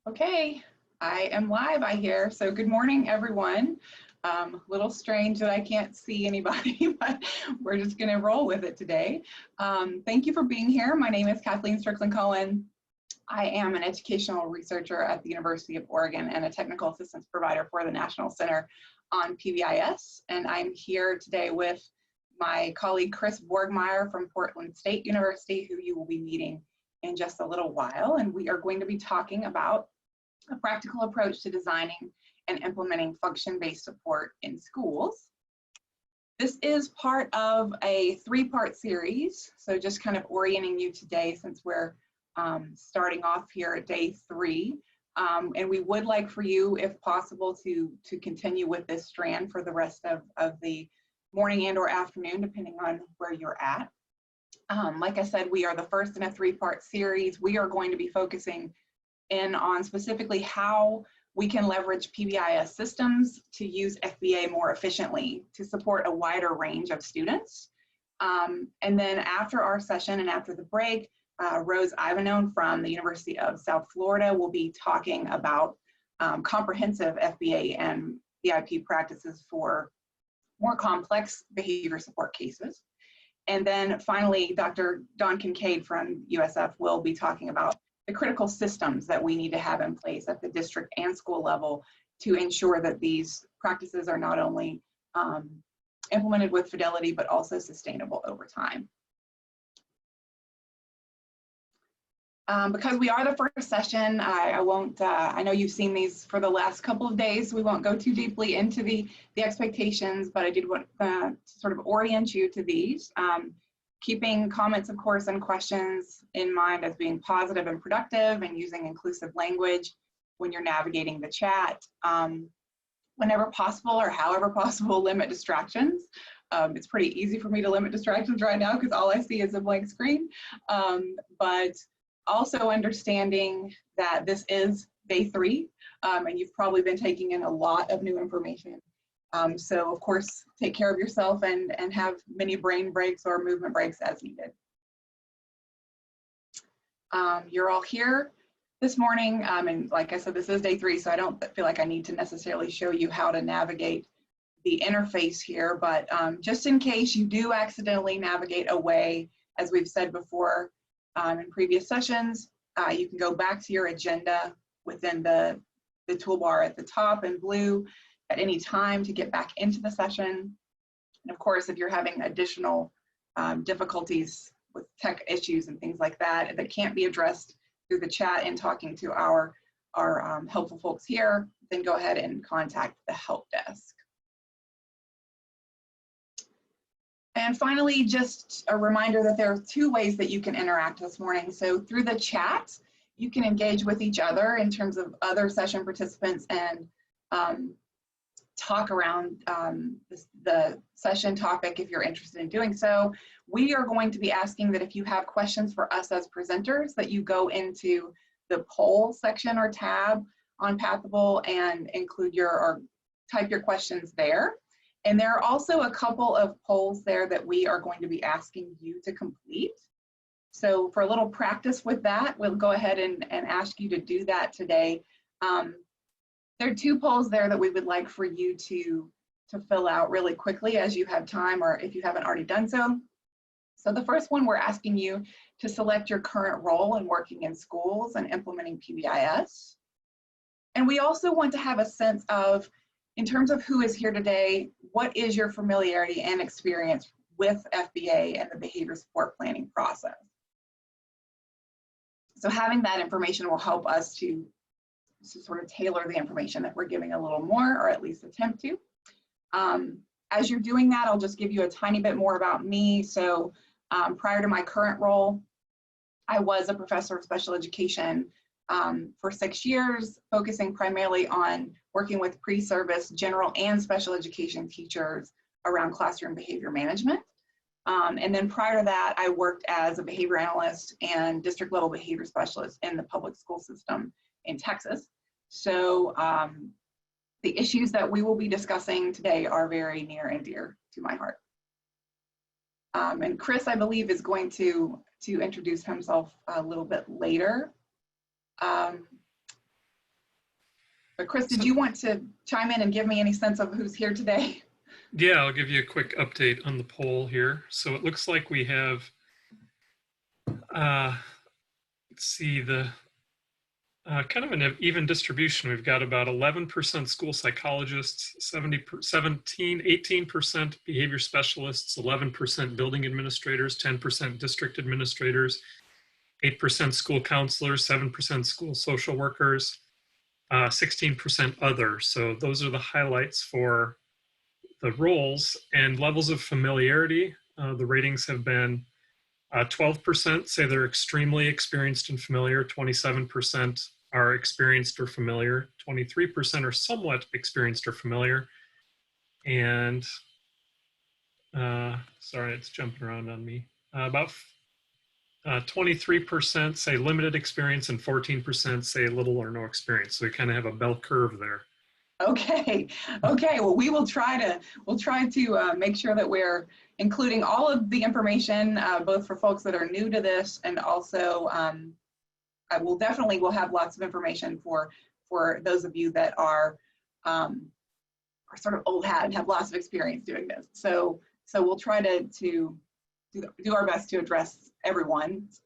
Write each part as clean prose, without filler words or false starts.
Okay, I am live, I hear. So good morning, everyone. A little strange that I can't see anybody, but we're just going to roll with it today. Thank you for being here. My name is Kathleen Strickland-Cohen. I am an educational researcher at the University of Oregon and a technical assistance provider for the National Center on PBIS. And I'm here today with my colleague Chris Borgmeyer from Portland State University, who you will be meeting in just a little while. And we are going to be talking about a practical approach to designing and implementing function-based support in schools. This is part of a three-part series, so just kind of orienting you today since we're starting off here at day 3. And we would like for you, if possible, to continue with this strand for the rest of the morning and or afternoon, depending on where you're at. Like I said, we are the first in a three-part series. We are going to be focusing in on specifically how we can leverage PBIS systems to use FBA more efficiently to support a wider range of students. And then after our session and after the break, Rose Ivanone from the University of South Florida will be talking about comprehensive FBA and BIP practices for more complex behavior support cases. And then finally, Dr. Dawn Kincaid from USF will be talking about the critical systems that we need to have in place at the district and school level to ensure that these practices are not only implemented with fidelity, but also sustainable over time. Because we are the first session, I won't, I know you've seen these for the last couple of days, we won't go too deeply into the expectations, but I did want to sort of orient you to these. Keeping comments, of course, and questions in mind as being positive and productive and using inclusive language when you're navigating the chat. Whenever possible or however possible, limit distractions. It's pretty easy for me to limit distractions right now because all I see is a blank screen. But also understanding that this is day 3 and you've probably been taking in a lot of new information. So of course, take care of yourself and have many brain breaks or movement breaks as needed. You're all here this morning, and like I said, this is day 3, so I don't feel like I need to necessarily show you how to navigate the interface here, but just in case you do accidentally navigate away, as we've said before in previous sessions, you can go back to your agenda within the toolbar at the top in blue at any time to get back into the session. And of course, if you're having additional difficulties with tech issues and things like that that can't be addressed through the chat and talking to our helpful folks here, then go ahead and contact the help desk. And finally, just a reminder that there are 2 ways that you can interact this morning. So through the chat, you can engage with each other in terms of other session participants and talk around the session topic if you're interested in doing so. We are going to be asking that if you have questions for us as presenters, that you go into the poll section or tab on Pathable and include or type your questions there. And there are also a couple of polls there that we are going to be asking you to complete. So for a little practice with that, we'll go ahead and ask you to do that today. There are 2 polls there that we would like for you to fill out really quickly as you have time or if you haven't already done so. So the first one, we're asking you to select your current role in working in schools and implementing PBIS. And we also want to have a sense of, in terms of who is here today, what is your familiarity and experience with FBA and the behavior support planning process? So having that information will help us to sort of tailor the information that we're giving a little more, or at least attempt to. As you're doing that, I'll just give you a tiny bit more about me. So prior to my current role, I was a professor of special education for 6 years, focusing primarily on working with pre-service general and special education teachers around classroom behavior management. And then prior to that, I worked as a behavior analyst and district level behavior specialist in the public school system in Texas. So the issues that we will be discussing today are very near and dear to my heart. And Chris, I believe, is going to introduce himself a little bit later. But Chris, did you want to chime in and give me any sense of who's here today? Yeah, I'll give you a quick update on the poll here. So it looks like we have, let's see, the kind of an even distribution. We've got about 11% school psychologists, 18% behavior specialists, 11% building administrators, 10% district administrators, 8% school counselors, 7% school social workers, 16% others. So those are the highlights for the roles and levels of familiarity. The ratings have been 12% say they're extremely experienced and familiar, 27% are experienced or familiar, 23% are somewhat experienced or familiar, and sorry, it's jumping around on me. About 23% say limited experience and 14% say little or no experience. So we kind of have a bell curve there. Okay. Well, we'll try to make sure that we're including all of the information, both for folks that are new to this, and also we'll have lots of information for those of you that are sort of old hat and have lots of experience doing this. So we'll try to do our best to address everyone's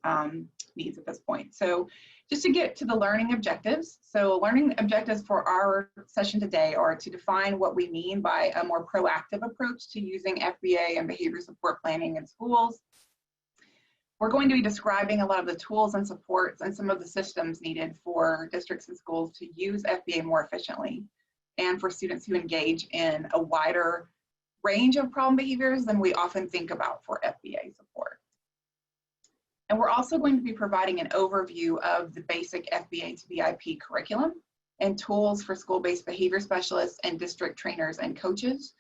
needs at this point. So just to get to the learning objectives. So learning objectives for our session today are to define what we mean by a more proactive approach to using FBA and behavior support planning in schools. We're going to be describing a lot of the tools and supports and some of the systems needed for districts and schools to use FBA more efficiently, and for students who engage in a wider range of problem behaviors than we often think about for FBA support. And we're also going to be providing an overview of the basic FBA to BIP curriculum and tools for school-based behavior specialists and district trainers and coaches.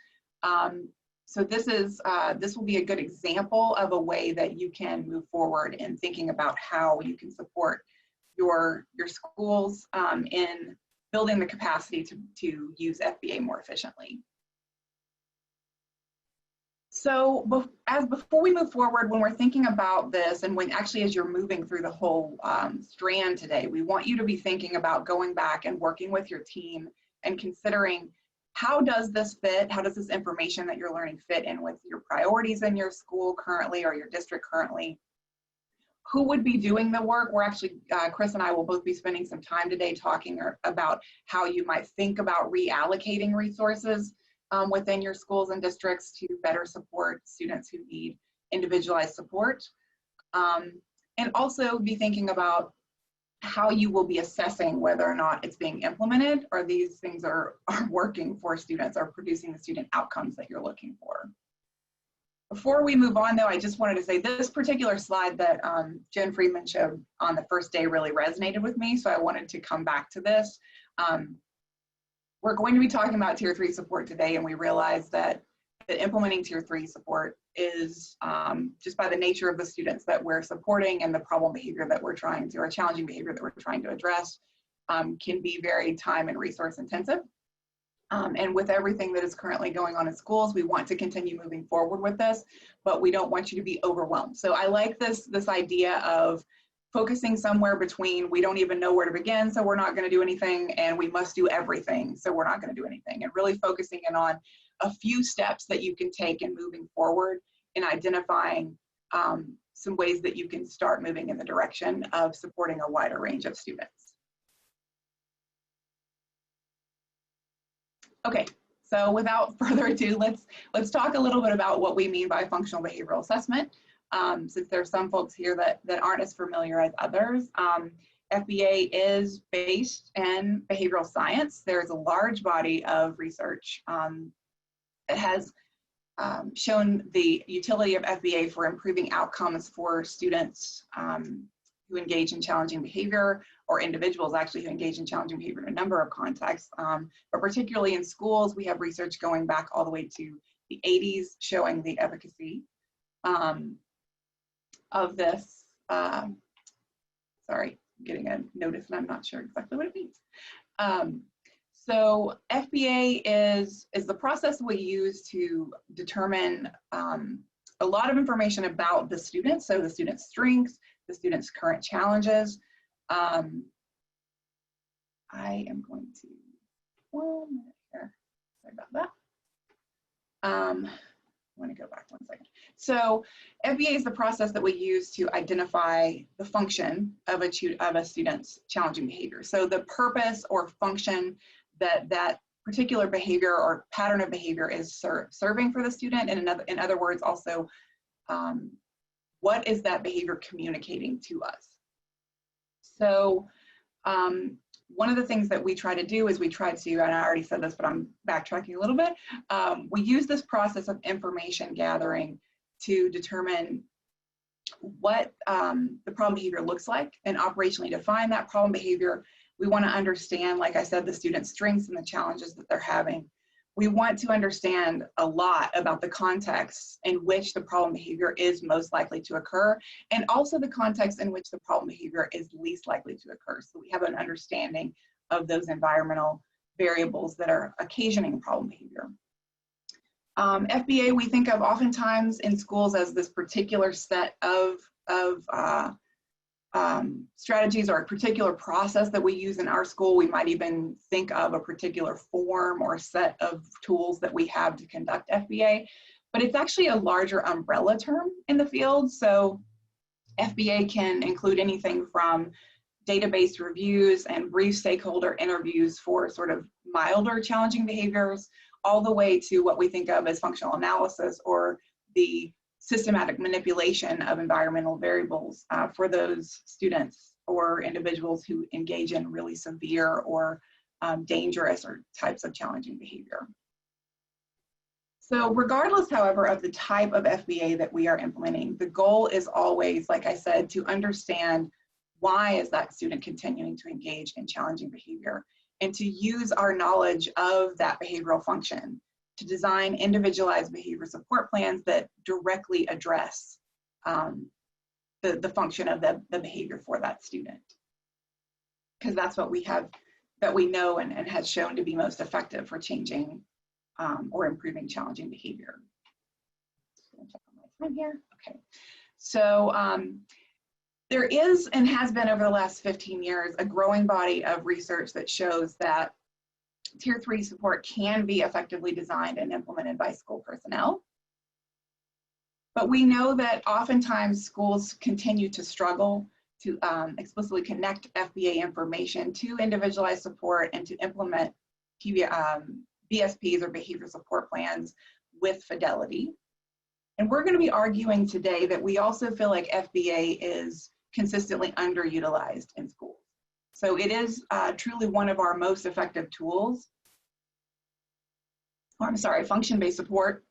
So this will be a good example of a way that you can move forward in thinking about how you can support your schools in building the capacity to use FBA more efficiently. So before we move forward, when we're thinking about this, and as you're moving through the whole strand today, we want you to be thinking about going back and working with your team and considering, how does this fit? How does this information that you're learning fit in with your priorities in your school currently or your district currently? Who would be doing the work? We're actually, Chris and I will both be spending some time today talking about how you might think about reallocating resources within your schools and districts to better support students who need individualized support. And also be thinking about how you will be assessing whether or not it's being implemented, or these things are working for students, or producing the student outcomes that you're looking for. Before we move on though, I just wanted to say this particular slide that Jen Friedman showed on the first day really resonated with me, so I wanted to come back to this. We're going to be talking about Tier 3 support today, and we realize that implementing Tier 3 support is just by the nature of the students that we're supporting and the problem behavior that we're trying to, or challenging behavior that we're trying to address, can be very time and resource intensive. And with everything that is currently going on in schools, we want to continue moving forward with this, but we don't want you to be overwhelmed. So I like this idea of focusing somewhere between, we don't even know where to begin, so we're not going to do anything, and we must do everything, so we're not going to do anything, and really focusing in on a few steps that you can take in moving forward in identifying some ways that you can start moving in the direction of supporting a wider range of students. Okay, so without further ado, let's talk a little bit about what we mean by functional behavioral assessment. Since there's some folks here that aren't as familiar as others. FBA is based in behavioral science. There's a large body of research that has shown the utility of FBA for improving outcomes for students who engage in challenging behavior, or individuals actually who engage in challenging behavior in a number of contexts. But particularly in schools, we have research going back all the way to the 80s showing the efficacy of this. Sorry, I'm getting a notice and I'm not sure exactly what it means. So FBA is the process we use to determine a lot of information about the student, so the student's strengths, the student's current challenges. I am going to 1 minute here. Sorry about that. I want to go back 1 second. So FBA is the process that we use to identify the function of a student's challenging behavior. So the purpose or function that that particular behavior or pattern of behavior is serving for the student, and in other words, also what is that behavior communicating to us? So one of the things that we try to do is we try to, and I already said this, but I'm backtracking a little bit, we use this process of information gathering to determine what the problem behavior looks like and operationally define that problem behavior. We want to understand, like I said, the student's strengths and the challenges that they're having. We want to understand a lot about the context in which the problem behavior is most likely to occur, and also the context in which the problem behavior is least likely to occur. So we have an understanding of those environmental variables that are occasioning problem behavior. FBA we think of oftentimes in schools as this particular set of strategies or a particular process that we use in our school. We might even think of a particular form or set of tools that we have to conduct FBA, but it's actually a larger umbrella term in the field. So FBA can include anything from database reviews and brief stakeholder interviews for sort of milder challenging behaviors, all the way to what we think of as functional analysis or the systematic manipulation of environmental variables for those students or individuals who engage in really severe or dangerous or types of challenging behavior. So regardless, however, of the type of FBA that we are implementing, the goal is always, like I said, to understand why is that student continuing to engage in challenging behavior, and to use our knowledge of that behavioral function to design individualized behavior support plans that directly address the function of the behavior for that student. Because that's what we have, that we know and has shown to be most effective for changing or improving challenging behavior. Check on my time here. Okay. So there is and has been over the last 15 years a growing body of research that shows that Tier 3 support can be effectively designed and implemented by school personnel. But we know that oftentimes schools continue to struggle to explicitly connect FBA information to individualized support and to implement BSPs or behavior support plans with fidelity. And we're going to be arguing today that we also feel like FBA is consistently underutilized in schools. So it is truly one of our most effective tools. Or I'm sorry, function-based support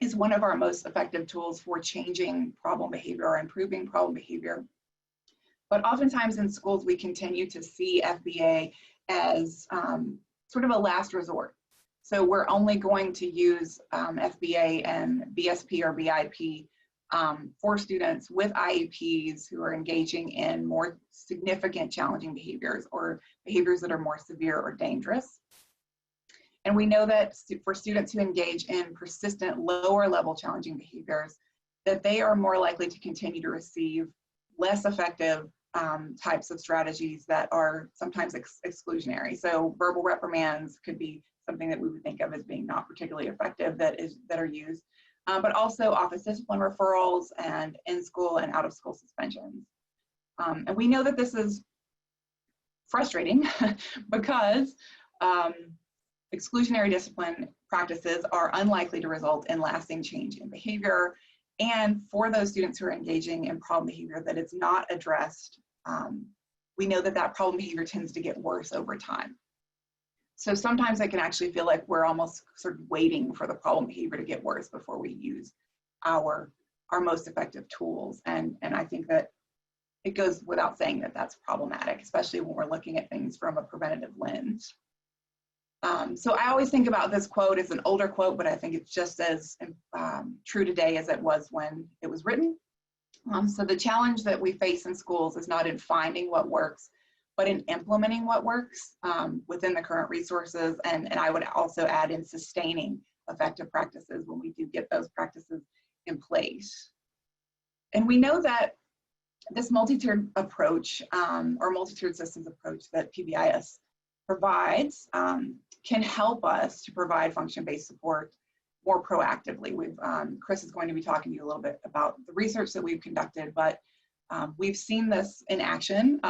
is one of our most effective tools for changing problem behavior or improving problem behavior. But oftentimes in schools, we continue to see FBA as sort of a last resort. So we're only going to use FBA and BSP or BIP for students with IEPs who are engaging in more significant challenging behaviors or behaviors that are more severe or dangerous. And we know that for students who engage in persistent lower level challenging behaviors, that they are more likely to continue to receive less effective types of strategies that are sometimes exclusionary. So verbal reprimands could be something that we would think of as being not particularly effective that are used. But also office discipline referrals and in-school and out-of-school suspensions. And we know that this is frustrating because exclusionary discipline practices are unlikely to result in lasting change in behavior. And for those students who are engaging in problem behavior that it's not addressed, we know that that problem behavior tends to get worse over time. So sometimes it can actually feel like we're almost sort of waiting for the problem behavior to get worse before we use our most effective tools. And I think that it goes without saying that that's problematic, especially when we're looking at things from a preventative lens. So I always think about this quote as an older quote, but I think it's just as true today as it was when it was written. So the challenge that we face in schools is not in finding what works, but in implementing what works within the current resources. And I would also add in sustaining effective practices when we do get those practices in place. And we know that this multi-tiered approach or multi-tiered systems approach that PBIS provides can help us to provide function-based support more proactively. Chris is going to be talking to you a little bit about the research that we've conducted, but we've seen this in action,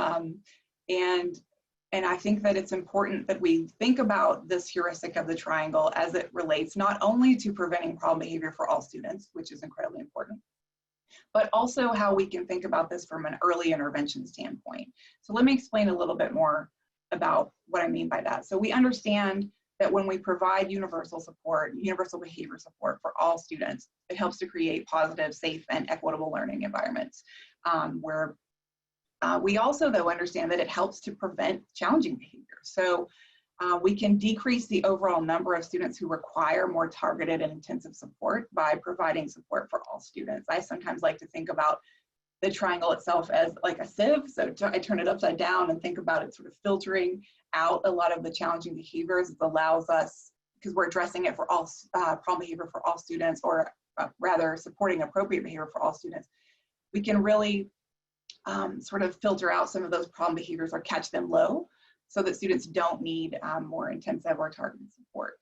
and I think that it's important that we think about this heuristic of the triangle as it relates not only to preventing problem behavior for all students, which is incredibly important, but also how we can think about this from an early intervention standpoint. So let me explain a little bit more about what I mean by that. So we understand that when we provide universal support, universal behavior support for all students, it helps to create positive, safe, and equitable learning environments where we also, though, understand that it helps to prevent challenging behavior. So we can decrease the overall number of students who require more targeted and intensive support by providing support for all students. I sometimes like to think about the triangle itself as like a sieve. So I turn it upside down and think about it sort of filtering out a lot of the challenging behaviors. It allows us, because we're addressing it for all problem behavior for all students, or rather supporting appropriate behavior for all students, we can really sort of filter out some of those problem behaviors or catch them low so that students don't need more intensive or targeted support.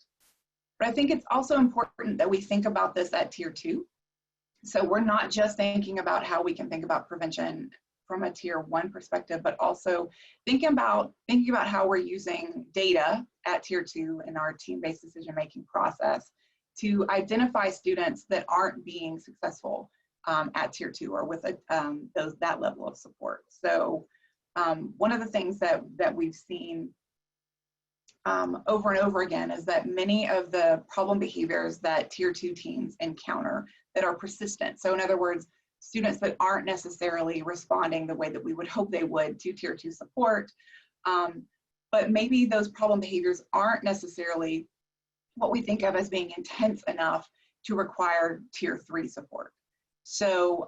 But I think it's also important that we think about this at tier 2. So we're not just thinking about how we can think about prevention from a tier 1 perspective, but also thinking about how we're using data at tier 2 in our team-based decision-making process to identify students that aren't being successful at tier 2 or with that level of support. So one of the things that we've seen over and over again is that many of the problem behaviors that tier 2 teams encounter that are persistent. So in other words, students that aren't necessarily responding the way that we would hope they would to tier 2 support, but maybe those problem behaviors aren't necessarily what we think of as being intense enough to require tier 3 support. So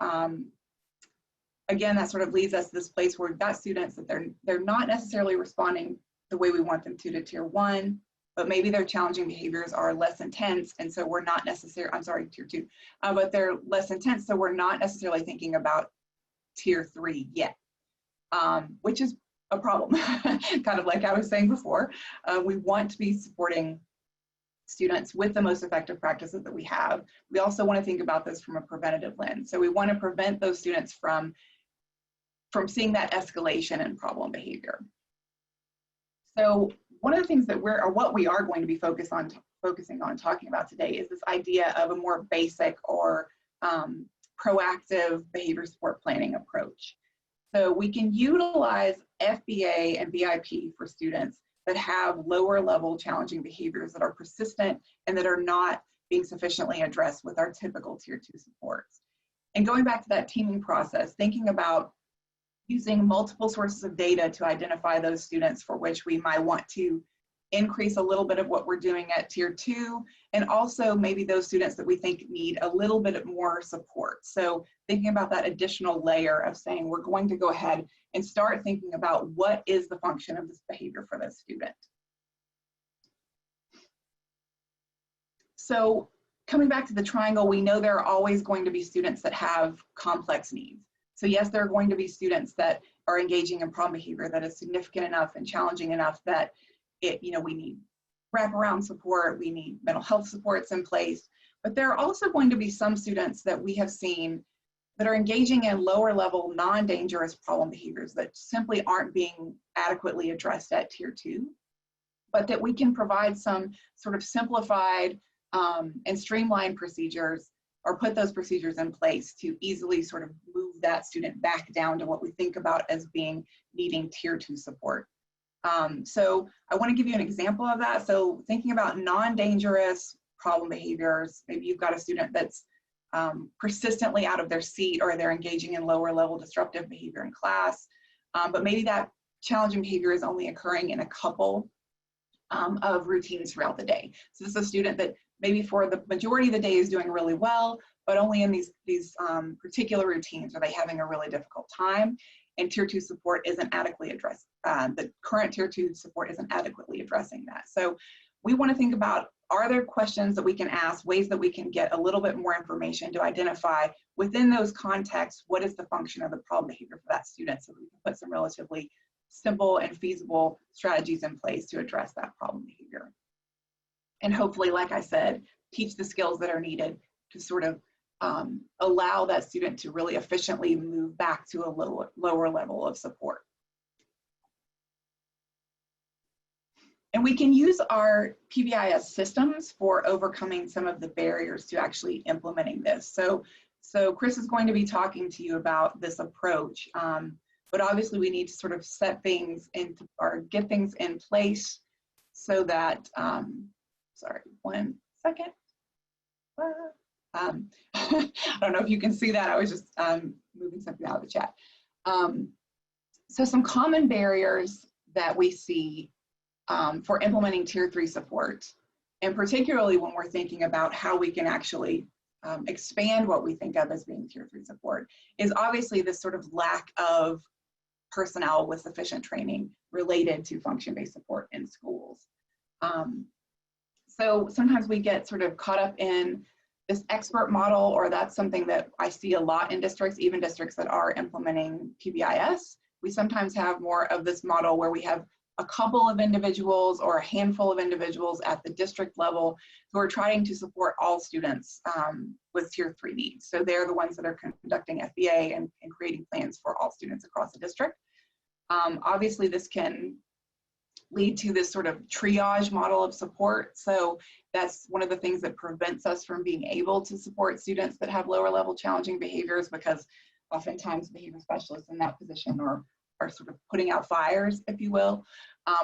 again, that sort of leads us to this place where we've got students that they're not necessarily responding the way we want them to tier 1, but maybe their challenging behaviors are less intense, and so we're not necessarily, I'm sorry, tier 2, but they're less intense, so we're not necessarily thinking about tier 3 yet, which is a problem. Kind of like I was saying before, we want to be supporting students with the most effective practices that we have. We also want to think about this from a preventative lens. So we want to prevent those students from seeing that escalation in problem behavior. So one of the things that what we are going to be focusing on talking about today is this idea of a more basic or proactive behavior support planning approach. So we can utilize FBA and BIP for students that have lower level challenging behaviors that are persistent and that are not being sufficiently addressed with our typical tier 2 supports. And going back to that teaming process, thinking about using multiple sources of data to identify those students for which we might want to increase a little bit of what we're doing at tier 2, and also maybe those students that we think need a little bit more support. So thinking about that additional layer of saying we're going to go ahead and start thinking about what is the function of this behavior for this student. So coming back to the triangle, we know there are always going to be students that have complex needs. So yes, there are going to be students that are engaging in problem behavior that is significant enough and challenging enough that we need wraparound support, we need mental health supports in place, but there are also going to be some students that we have seen that are engaging in lower level, non-dangerous problem behaviors that simply aren't being adequately addressed at tier 2, but that we can provide some sort of simplified and streamlined procedures, or put those procedures in place to easily sort of move that student back down to what we think about as being needing tier 2 support. So I want to give you an example of that. So thinking about non-dangerous problem behaviors, maybe you've got a student that's persistently out of their seat, or they're engaging in lower level disruptive behavior in class, but maybe that challenging behavior is only occurring in a couple of routines throughout the day. So this is a student that maybe for the majority of the day is doing really well, but only in these particular routines are they having a really difficult time, and tier 2 support isn't adequately addressed. The current tier 2 support isn't adequately addressing that. So we want to think about, are there questions that we can ask, ways that we can get a little bit more information to identify within those contexts, what is the function of the problem behavior for that student, so that we can put some relatively simple and feasible strategies in place to address that problem behavior. And hopefully, like I said, teach the skills that are needed to sort of allow that student to really efficiently move back to a lower level of support. And we can use our PBIS systems for overcoming some of the barriers to actually implementing this. So Chris is going to be talking to you about this approach, but obviously we need to sort of set things into, or get things in place so that, sorry, 1 second. I don't know if you can see that. I was just moving something out of the chat. So some common barriers that we see for implementing Tier 3 support, and particularly when we're thinking about how we can actually expand what we think of as being Tier 3 support, is obviously this sort of lack of personnel with sufficient training related to function-based support in schools. So sometimes we get sort of caught up in this expert model, or that's something that I see a lot in districts, even districts that are implementing PBIS. We sometimes have more of this model where we have a couple of individuals or a handful of individuals at the district level who are trying to support all students with Tier 3 needs. So they're the ones that are conducting FBA and creating plans for all students across the district. Obviously, this can lead to this sort of triage model of support. So that's one of the things that prevents us from being able to support students that have lower level challenging behaviors, because oftentimes behavior specialists in that position are sort of putting out fires, if you will,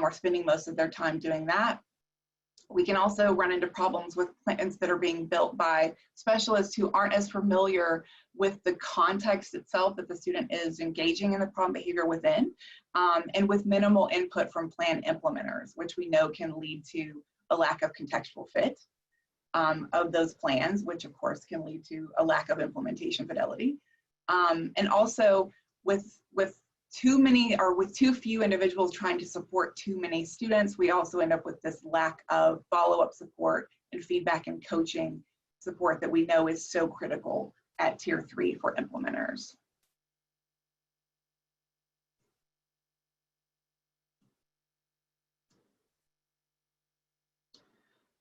or spending most of their time doing that. We can also run into problems with plans that are being built by specialists who aren't as familiar with the context itself that the student is engaging in the problem behavior within, and with minimal input from plan implementers, which we know can lead to a lack of contextual fit of those plans, which of course can lead to a lack of implementation fidelity. And also with too many, or with too few individuals trying to support too many students, we also end up with this lack of follow-up support and feedback and coaching support that we know is so critical at Tier 3 for implementers.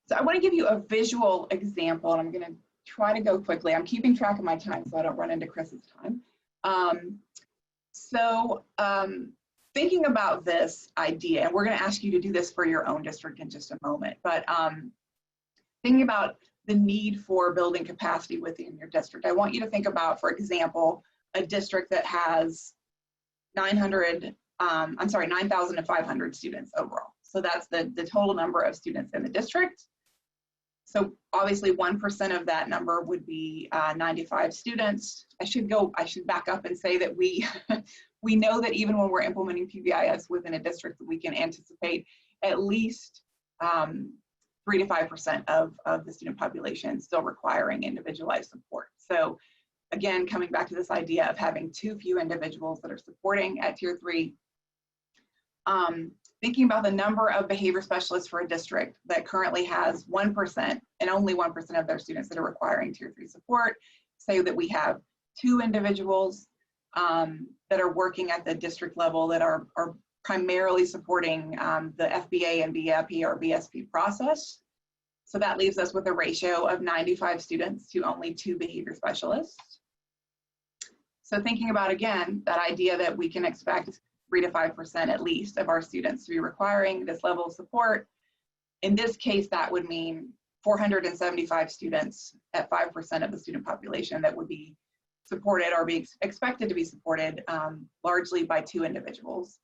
So I want to give you a visual example, and I'm going to try to go quickly. I'm keeping track of my time so I don't run into Chris's time. Thinking about this idea, and we're going to ask you to do this for your own district in just a moment, but thinking about the need for building capacity within your district, I want you to think about, for example, a district that has 9,500 students overall. So that's the total number of students in the district. So obviously 1% of that number would be 95 students. I should back up and say that we know that even when we're implementing PBIS within a district, that we can anticipate at least 3 to 5% of the student population still requiring individualized support. So again, coming back to this idea of having too few individuals that are supporting at Tier 3, thinking about the number of behavior specialists for a district that currently has 1% and only 1% of their students that are requiring Tier 3 support, say that we have 2 individuals that are working at the district level that are primarily supporting the FBA and BIP or BSP process. So that leaves us with a ratio of 95 students to only 2 behavior specialists. So thinking about, again, that idea that we can expect 3 to 5% at least of our students to be requiring this level of support. In this case, that would mean 475 students at 5% of the student population that would be supported or be expected to be supported largely by 2 individuals.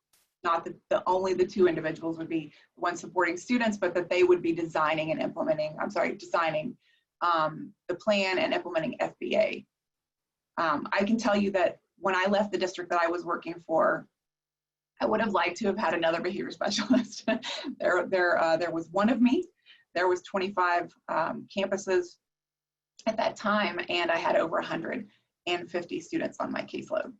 Not that only the 2 individuals would be the ones supporting students, but that they would be designing and implementing, designing the plan and implementing FBA. I can tell you that when I left the district that I was working for, I would have liked to have had another behavior specialist. There was one of me. There was 25 campuses at that time, and I had over 150 students on my caseload.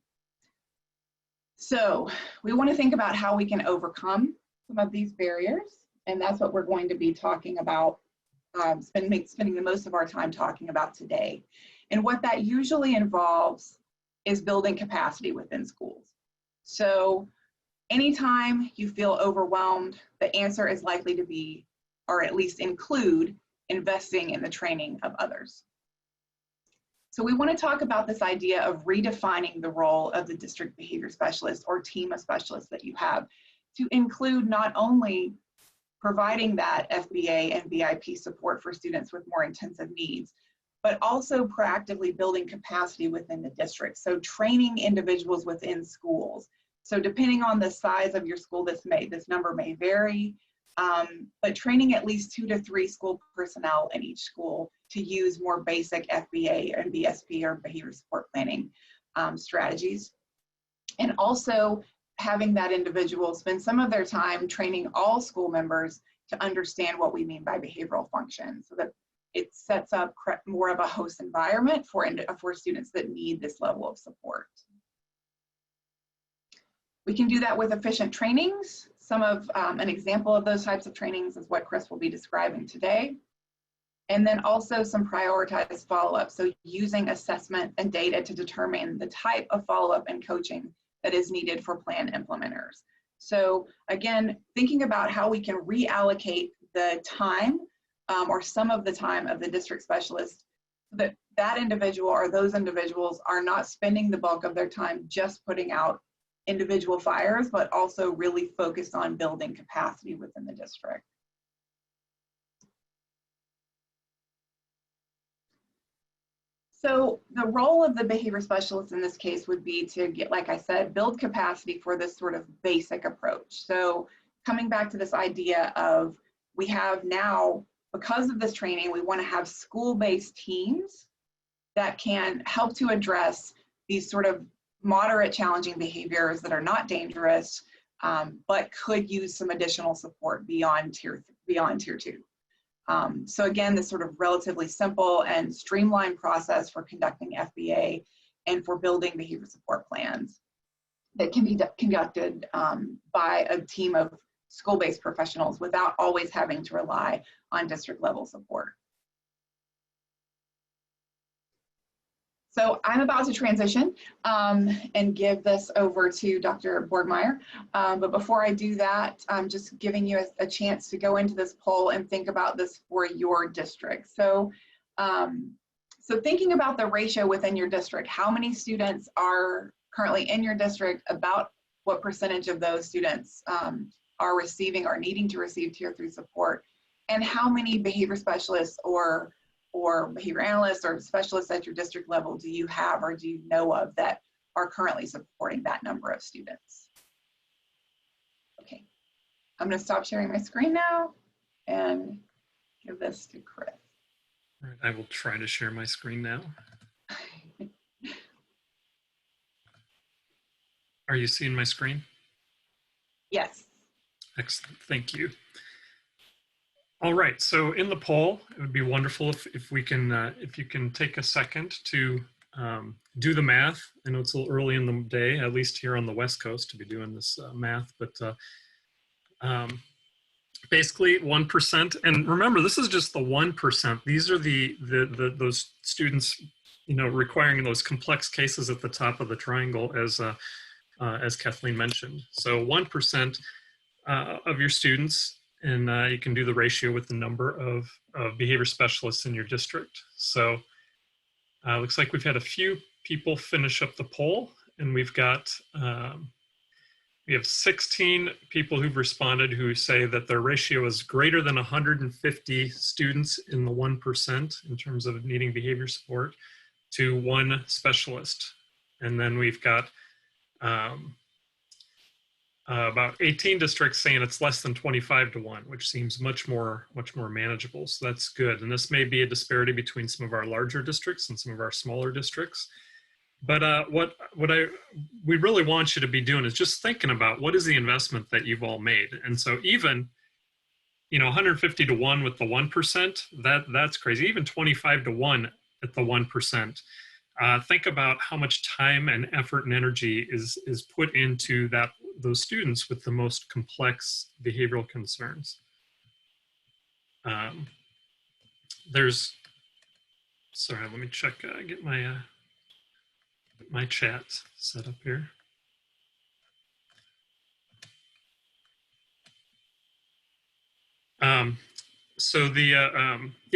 So we want to think about how we can overcome some of these barriers, and that's what we're going to be talking about, spending the most of our time talking about today. And what that usually involves is building capacity within schools. So Anytime you feel overwhelmed, the answer is likely to be, or at least include, investing in the training of others. So we want to talk about this idea of redefining the role of the district behavior specialist or team of specialists that you have to include not only providing that FBA and BIP support for students with more intensive needs, but also proactively building capacity within the district. So training individuals within schools. So depending on the size of your school, this number may vary, but training at least 2 to 3 school personnel in each school to use more basic FBA and BSP or behavior support planning strategies. And also having that individual spend some of their time training all school members to understand what we mean by behavioral function, so that it sets up more of a host environment for students that need this level of support. We can do that with efficient trainings. An example of those types of trainings is what Chris will be describing today. And then also some prioritized follow-up. So using assessment and data to determine the type of follow-up and coaching that is needed for plan implementers. So again, thinking about how we can reallocate the time or some of the time of the district specialist so that individual or those individuals are not spending the bulk of their time just putting out individual fires, but also really focused on building capacity within the district. So the role of the behavior specialist in this case would be to get, like I said, build capacity for this sort of basic approach. So coming back to this idea of we have now, because of this training, we want to have school-based teams that can help to address these sort of moderate challenging behaviors that are not dangerous, but could use some additional support beyond tier 2. So again, this sort of relatively simple and streamlined process for conducting FBA and for building behavior support plans that can be conducted by a team of school-based professionals without always having to rely on district level support. So I'm about to transition and give this over to Dr. Borgmeyer. But before I do that, I'm just giving you a chance to go into this poll and think about this for your district. So, so thinking about the ratio within your district, how many students are currently in your district, about what percentage of those students are receiving or needing to receive tier 3 support, and how many behavior specialists or behavior analysts or specialists at your district level do you have or do you know of that are currently supporting that number of students? Okay, I'm going to stop sharing my screen now and give this to Chris. All right, I will try to share my screen now. Are you seeing my screen? Yes. Excellent, thank you. All right, so in the poll, it would be wonderful if we can, if you can take a second to do the math. I know it's a little early in the day, at least here on the West Coast, to be doing this math, but basically 1%. And remember, this is just the 1%. These are those students, you know, requiring those complex cases at the top of the triangle, as Kathleen mentioned. So 1% of your students. And you can do the ratio with the number of behavior specialists in your district. So looks like we've had a few people finish up the poll, and we've got, we have 16 people who've responded who say that their ratio is greater than 150 students in the 1% in terms of needing behavior support to 1 specialist. And then we've got about 18 districts saying it's less than 25 to 1, which seems much more manageable. So that's good. And this may be a disparity between some of our larger districts and some of our smaller districts. But what we really want you to be doing is just thinking about what is the investment that you've all made. And so even, you know, 150 to 1 with the 1%, that's crazy. Even 25 to 1 at the 1%. Think about how much time and effort and energy is put into those students with the most complex behavioral concerns. Sorry, let me check, get my chat set up here. So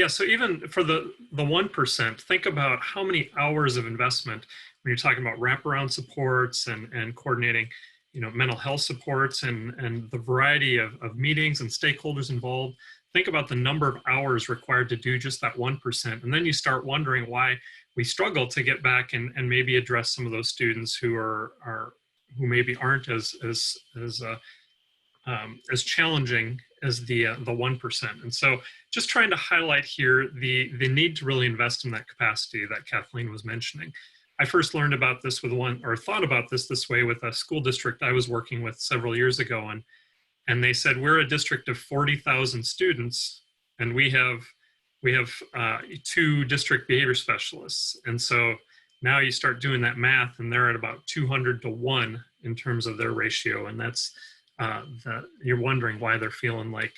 so even for the 1%, think about how many hours of investment when you're talking about wraparound supports and coordinating, mental health supports and the variety of meetings and stakeholders involved. Think about the number of hours required to do just that 1%. And then you start wondering why we struggle to get back and maybe address some of those students who who maybe aren't as challenging as the 1%. And so just trying to highlight here the need to really invest in that capacity that Kathleen was mentioning. I first learned about this thought about this way with a school district I was working with several years ago. And they said, we're a district of 40,000 students and we have 2 district behavior specialists. And so now you start doing that math and they're at about 200 to 1 in terms of their ratio. And that's, you're wondering why they're feeling like,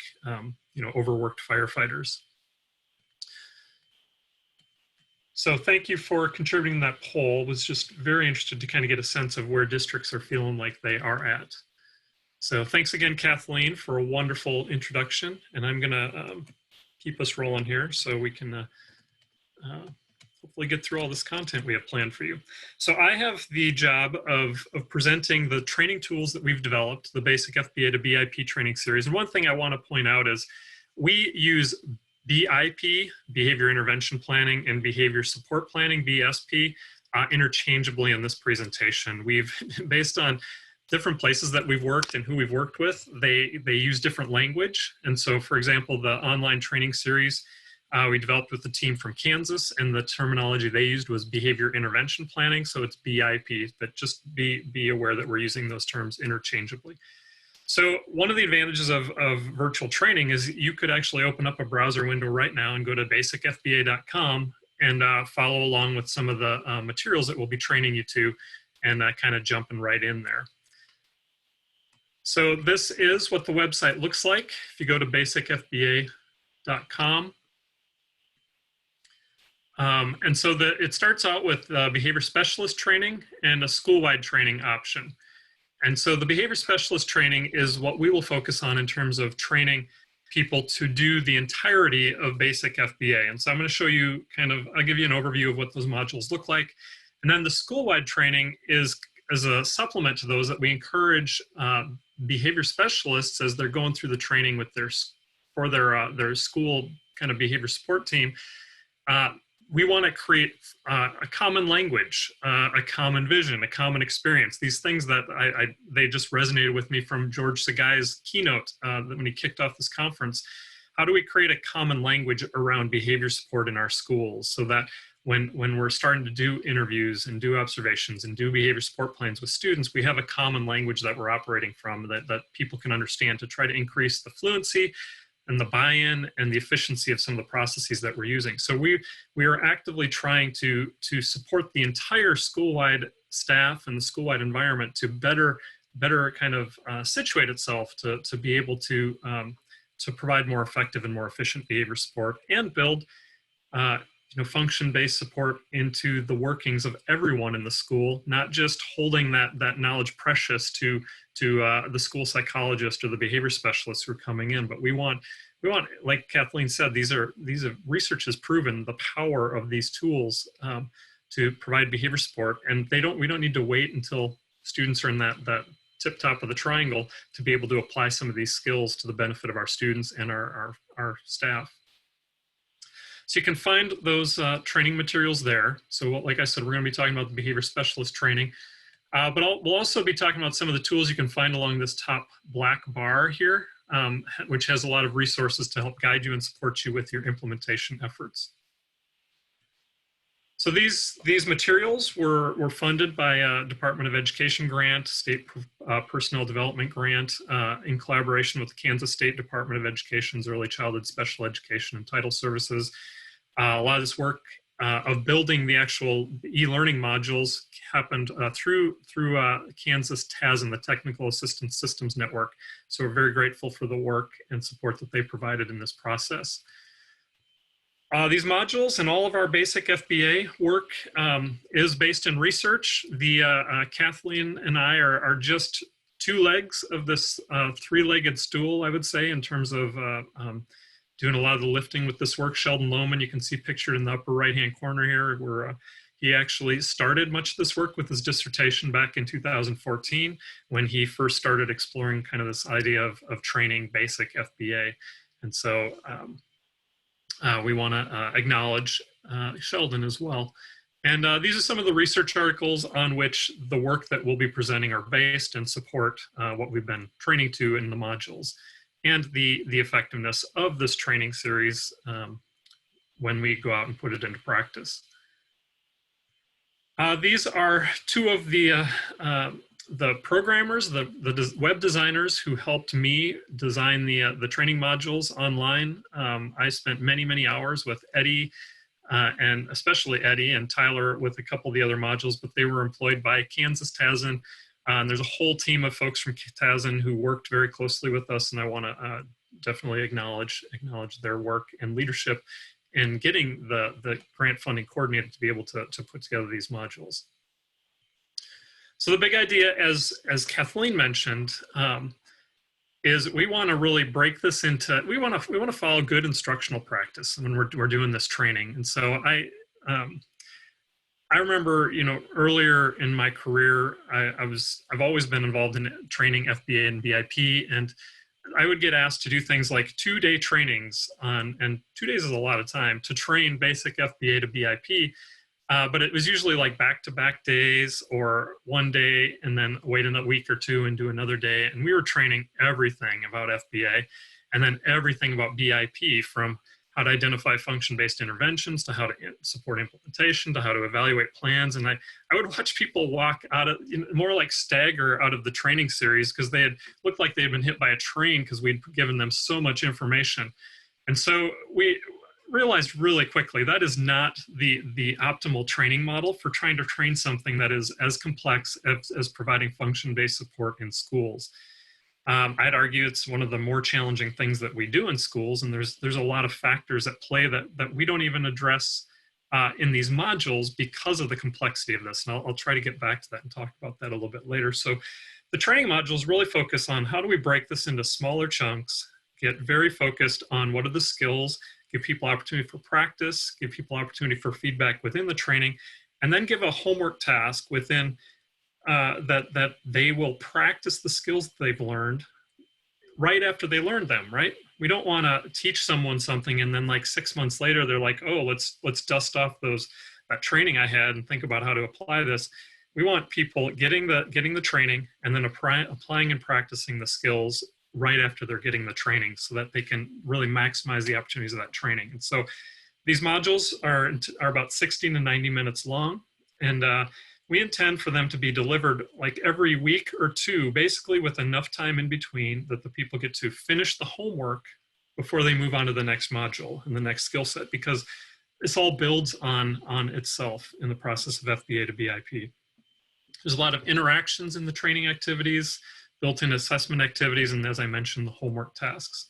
overworked firefighters. So thank you for contributing to that poll. Was just very interested to kind of get a sense of where districts are feeling like they are at. So thanks again, Kathleen, for a wonderful introduction. And I'm gonna keep us rolling here so we can hopefully get through all this content we have planned for you. So I have the job of presenting the training tools that we've developed, the Basic FBA to BIP Training Series. And one thing I want to point out is we use BIP, Behavior Intervention Planning, and Behavior Support Planning, BSP, interchangeably in this presentation. We've, based on different places that we've worked and who we've worked with, they use different language. And so, for example, the online training series we developed with the team from Kansas, and the terminology they used was behavior intervention planning. So it's BIP, but just be aware that we're using those terms interchangeably. So one of the advantages of virtual training is you could actually open up a browser window right now and go to basicfba.com and follow along with some of the materials that we'll be training you to, and kind of jumping right in there. So this is what the website looks like. If you go to basicfba.com. And so it starts out with behavior specialist training and a school-wide training option. And so the behavior specialist training is what we will focus on in terms of training people to do the entirety of Basic FBA. And so I'm going to show you I'll give you an overview of what those modules look like. And then the school-wide training is as a supplement to those that we encourage behavior specialists as they're going through the training with their school kind of behavior support team. We want to create a common language, a common vision, a common experience. These things that they just resonated with me from George Sagai's keynote when he kicked off this conference. How do we create a common language around behavior support in our schools so that when we're starting to do interviews and do observations and do behavior support plans with students, we have a common language that we're operating from that people can understand to try to increase the fluency and the buy-in and the efficiency of some of the processes that we're using. So we are actively trying to support the entire school-wide staff and the school-wide environment to better kind of situate itself to be able to provide more effective and more efficient behavior support and build function-based support into the workings of everyone in the school, not just holding that knowledge precious to the school psychologist or the behavior specialists who are coming in. But we want, like Kathleen said, these are research has proven the power of these tools to provide behavior support, and we don't need to wait until students are in that tip top of the triangle to be able to apply some of these skills to the benefit of our students and our staff. So you can find those training materials there. So like I said, we're going to be talking about the behavior specialist training, but we'll also be talking about some of the tools you can find along this top black bar here, which has a lot of resources to help guide you and support you with your implementation efforts. So these materials were funded by a Department of Education grant, State Personnel Development grant, in collaboration with the Kansas State Department of Education's Early Childhood Special Education and Title Services. A lot of this work of building the actual e-learning modules happened through Kansas TAS and the Technical Assistance Systems Network. So we're very grateful for the work and support that they provided in this process. These modules and all of our Basic FBA work is based in research. Kathleen and I are just two legs of this three-legged stool, I would say, in terms of doing a lot of the lifting with this work. Sheldon Lohman, you can see pictured in the upper right-hand corner here, where he actually started much of this work with his dissertation back in 2014, when he first started exploring kind of this idea of training basic FBA. And so we want to acknowledge Sheldon as well. And these are some of the research articles on which the work that we'll be presenting are based and support what we've been training to in the modules, and the effectiveness of this training series when we go out and put it into practice. These are two of the programmers, the web designers who helped me design the training modules online. I spent many hours with Eddie, and especially Eddie and Tyler with a couple of the other modules, but they were employed by Kansas TASN. And there's a whole team of folks from TASN who worked very closely with us, and I want to definitely acknowledge their work and leadership in getting the grant funding coordinated to be able to put together these modules. So the big idea, as Kathleen mentioned, is we want to really break this into, we want to follow good instructional practice when we're doing this training. And so I remember, earlier in my career, I've always been involved in training FBA and BIP, and I would get asked to do things like 2-day trainings and 2 days is a lot of time to train basic FBA to BIP. But it was usually like back-to-back days, or one day and then wait a week or two and do another day. And we were training everything about FBA and then everything about BIP, from how to identify function-based interventions to how to support implementation to how to evaluate plans. And I would watch people walk out of, more like stagger out of the training series, because they had looked like they had been hit by a train because we'd given them so much information. And so we realized really quickly that is not the optimal training model for trying to train something that is as complex as providing function-based support in schools. I'd argue it's one of the more challenging things that we do in schools, and there's a lot of factors at play that we don't even address in these modules because of the complexity of this. And I'll try to get back to that and talk about that a little bit later. So the training modules really focus on how do we break this into smaller chunks, get very focused on what are the skills, give people opportunity for practice, give people opportunity for feedback within the training, and then give a homework task within that they will practice the skills that they've learned right after they learned them, right? We don't want to teach someone something and then like 6 months later, they're like, oh, let's dust off that training I had and think about how to apply this. We want people getting the training and then applying and practicing the skills right after they're getting the training, so that they can really maximize the opportunities of that training. And so these modules are about 60 to 90 minutes long, and we intend for them to be delivered like every week or two, basically with enough time in between that the people get to finish the homework before they move on to the next module and the next skill set, because this all builds on itself in the process of FBA to BIP. There's a lot of interactions in the training activities, built-in assessment activities, and as I mentioned, the homework tasks.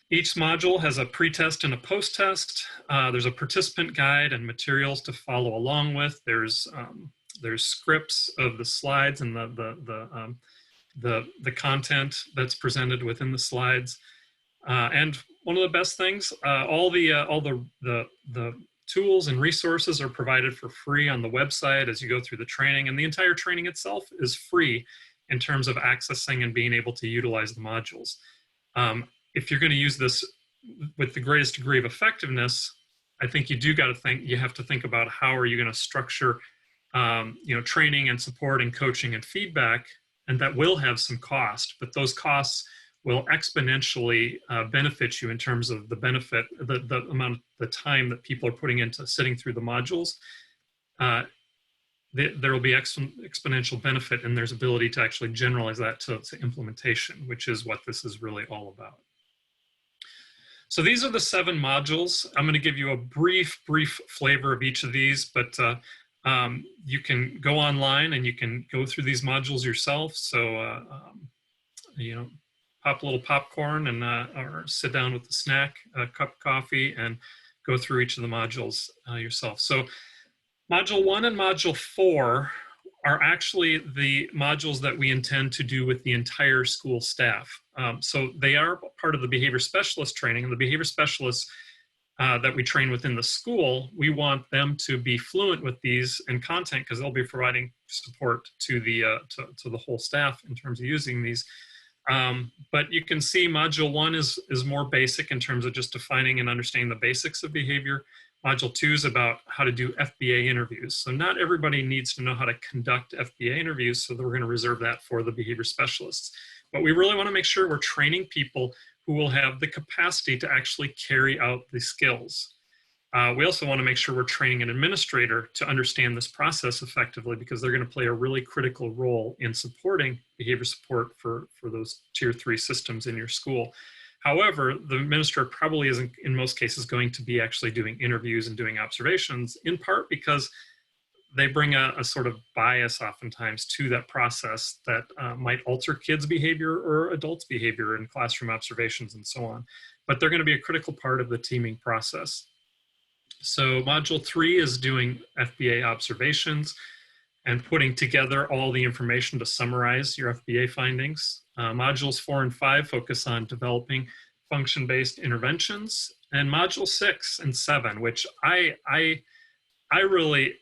Each module has a pre-test and a post-test. There's a participant guide and materials to follow along with. There's scripts of the slides and the content that's presented within the slides. And one of the best things, all the tools and resources are provided for free on the website as you go through the training, and the entire training itself is free in terms of accessing and being able to utilize the modules. If you're going to use this with the greatest degree of effectiveness, I think you have to think about how are you going to structure training and support and coaching and feedback, and that will have some cost, but those costs will exponentially benefit you in terms of the benefit, the amount of the time that people are putting into sitting through the modules. There will be exponential benefit, and there's ability to actually generalize that to implementation, which is what this is really all about. So these are the 7 modules. I'm going to give you a brief flavor of each of these, but you can go online and you can go through these modules yourself. So, pop a little popcorn and or sit down with a snack, a cup of coffee, and go through each of the modules yourself. So Module 1 and Module 4 are actually the modules that we intend to do with the entire school staff. So they are part of the behavior specialist training, and the behavior specialists that we train within the school, we want them to be fluent with these and content, because they'll be providing support to the to the whole staff in terms of using these. But you can see Module 1 is more basic in terms of just defining and understanding the basics of behavior. Module 2 is about how to do FBA interviews. So not everybody needs to know how to conduct FBA interviews, so that we're going to reserve that for the behavior specialists. But we really want to make sure we're training people who will have the capacity to actually carry out the skills. We also want to make sure we're training an administrator to understand this process effectively, because they're going to play a really critical role in supporting behavior support for those tier 3 systems in your school. However, the administrator probably isn't, in most cases, going to be actually doing interviews and doing observations, in part because they bring a sort of bias oftentimes to that process that might alter kids' behavior or adults' behavior in classroom observations and so on. But they're going to be a critical part of the teaming process. So Module 3 is doing FBA observations and putting together all the information to summarize your FBA findings. Modules 4 and 5 focus on developing function-based interventions. And Module 6 and 7, which I really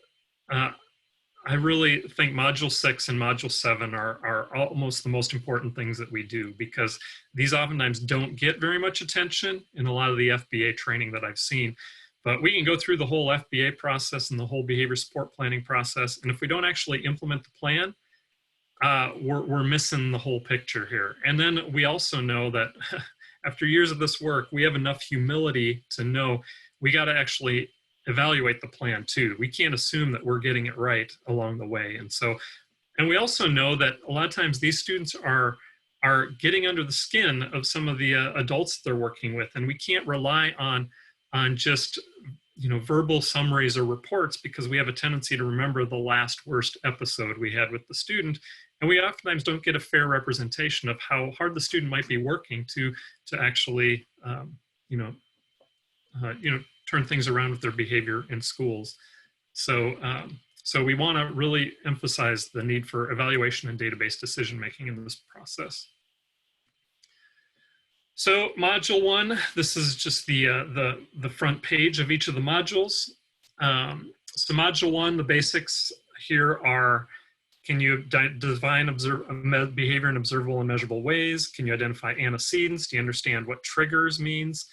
think Module 6 and Module 7 are almost the most important things that we do, because these oftentimes don't get very much attention in a lot of the FBA training that I've seen. But we can go through the whole FBA process and the whole behavior support planning process, and if we don't actually implement the plan, we're missing the whole picture here. And then we also know that after years of this work, we have enough humility to know we got to actually evaluate the plan too. We can't assume that we're getting it right along the way. And we also know that a lot of times these students are getting under the skin of some of the adults they're working with, and we can't rely on just verbal summaries or reports, because we have a tendency to remember the last worst episode we had with the student, and we oftentimes don't get a fair representation of how hard the student might be working to actually turn things around with their behavior in schools. So we want to really emphasize the need for evaluation and database decision making in this process. So Module 1, this is just the front page of each of the modules. So Module 1, the basics here are: can you define behavior in observable and measurable ways? Can you identify antecedents? Do you understand what triggers means?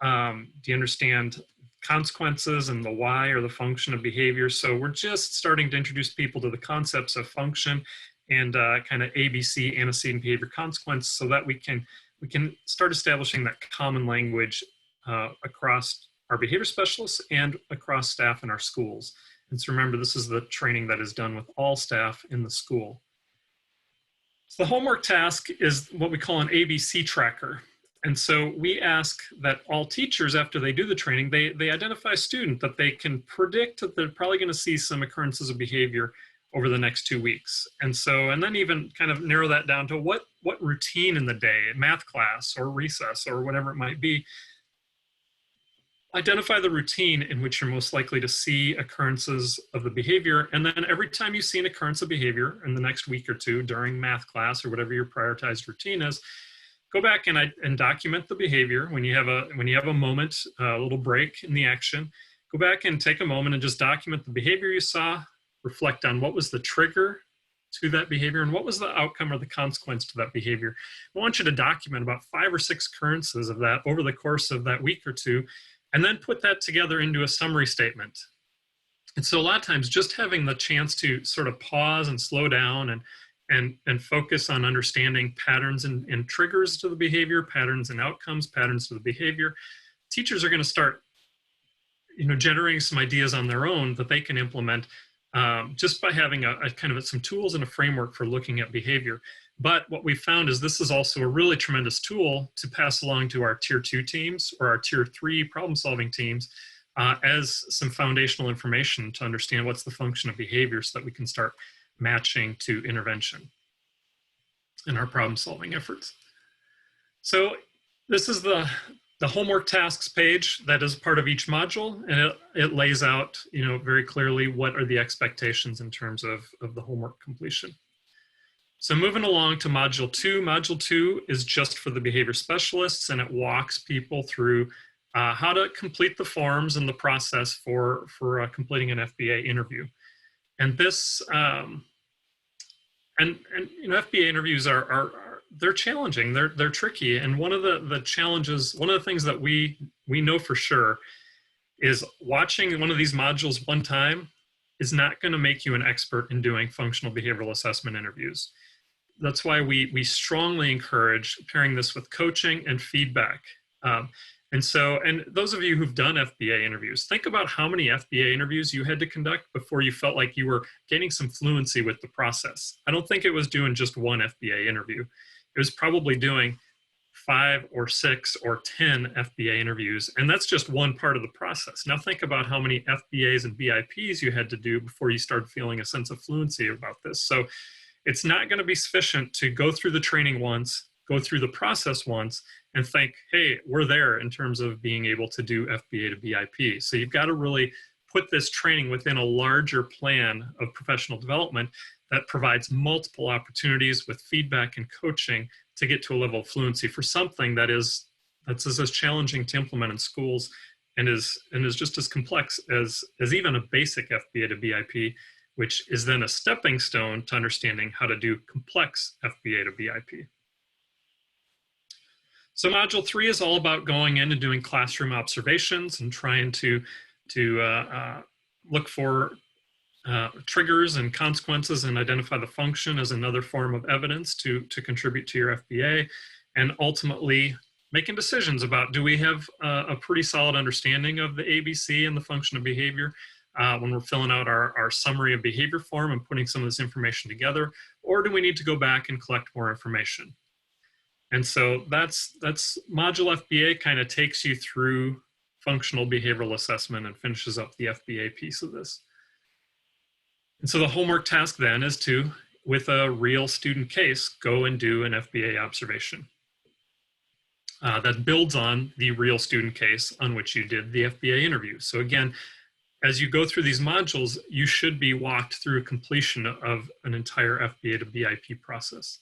Do you understand consequences and the why or the function of behavior? So we're just starting to introduce people to the concepts of function and kind of ABC, antecedent, behavior, consequence, so that we can start establishing that common language across our behavior specialists and across staff in our schools. And so remember, this is the training that is done with all staff in the school. So the homework task is what we call an ABC tracker. And so we ask that all teachers, after they do the training, they identify a student that they can predict that they're probably going to see some occurrences of behavior over the next 2 weeks. And then even kind of narrow that down to what routine in the day, math class or recess or whatever it might be. Identify the routine in which you're most likely to see occurrences of the behavior. And then every time you see an occurrence of behavior in the next week or two during math class or whatever your prioritized routine is, go back and document the behavior. When you have a moment, a little break in the action, go back and take a moment and just document the behavior you saw, reflect on what was the trigger to that behavior and what was the outcome or the consequence to that behavior. I want you to document about 5 or 6 occurrences of that over the course of that week or two, and then put that together into a summary statement. And so a lot of times just having the chance to sort of pause and slow down and focus on understanding patterns and triggers to the behavior, patterns and outcomes, patterns to the behavior, teachers are going to start generating some ideas on their own that they can implement just by having a kind of some tools and a framework for looking at behavior. But what we found is this is also a really tremendous tool to pass along to our tier 2 teams or our tier 3 problem solving teams as some foundational information to understand what's the function of behavior, so that we can start matching to intervention in our problem solving efforts. So this is the the homework tasks page that is part of each module, and it lays out, very clearly what are the expectations in terms of the homework completion. So moving along to Module 2. Module 2 is just for the behavior specialists, and it walks people through how to complete the forms and the process for completing an FBA interview. And this, FBA interviews they're challenging, they're tricky. And one of the challenges, one of the things that we know for sure is watching one of these modules one time is not going to make you an expert in doing functional behavioral assessment interviews. That's why we strongly encourage pairing this with coaching and feedback. And those of you who've done FBA interviews, think about how many FBA interviews you had to conduct before you felt like you were gaining some fluency with the process. I don't think it was doing just one FBA interview. It was probably doing 5 or 6 or 10 FBA interviews, and that's just one part of the process. Now think about how many FBAs and BIPs you had to do before you started feeling a sense of fluency about this. So it's not going to be sufficient to go through the training once, go through the process once, and think, hey, we're there in terms of being able to do FBA to BIP. So you've got to really put this training within a larger plan of professional development that provides multiple opportunities with feedback and coaching to get to a level of fluency for something that's as challenging to implement in schools and is just as complex as even a basic FBA to BIP, which is then a stepping stone to understanding how to do complex FBA to BIP. So Module 3 is all about going in and doing classroom observations and trying to look for triggers and consequences and identify the function as another form of evidence to contribute to your FBA, and ultimately making decisions about, do we have a pretty solid understanding of the ABC and the function of behavior when we're filling out our summary of behavior form and putting some of this information together, or do we need to go back and collect more information? And so that's Module FBA kind of takes you through functional behavioral assessment and finishes up the FBA piece of this. And so the homework task then is to, with a real student case, go and do an FBA observation that builds on the real student case on which you did the FBA interview. So again, as you go through these modules, you should be walked through completion of an entire FBA to BIP process.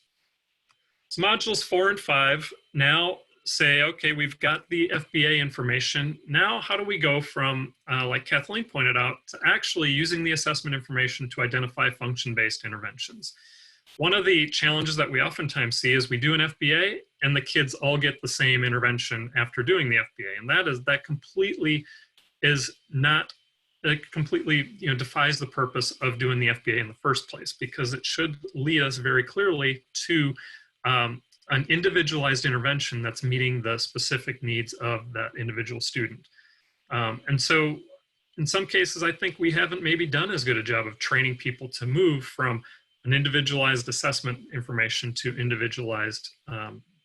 So modules 4 and 5 now say, okay, we've got the FBA information. Now, how do we go from, like Kathleen pointed out, to actually using the assessment information to identify function-based interventions? One of the challenges that we oftentimes see is we do an FBA and the kids all get the same intervention after doing the FBA. And that completely defies the purpose of doing the FBA in the first place, because it should lead us very clearly to an individualized intervention that's meeting the specific needs of that individual student. And so in some cases, I think we haven't maybe done as good a job of training people to move from an individualized assessment information to individualized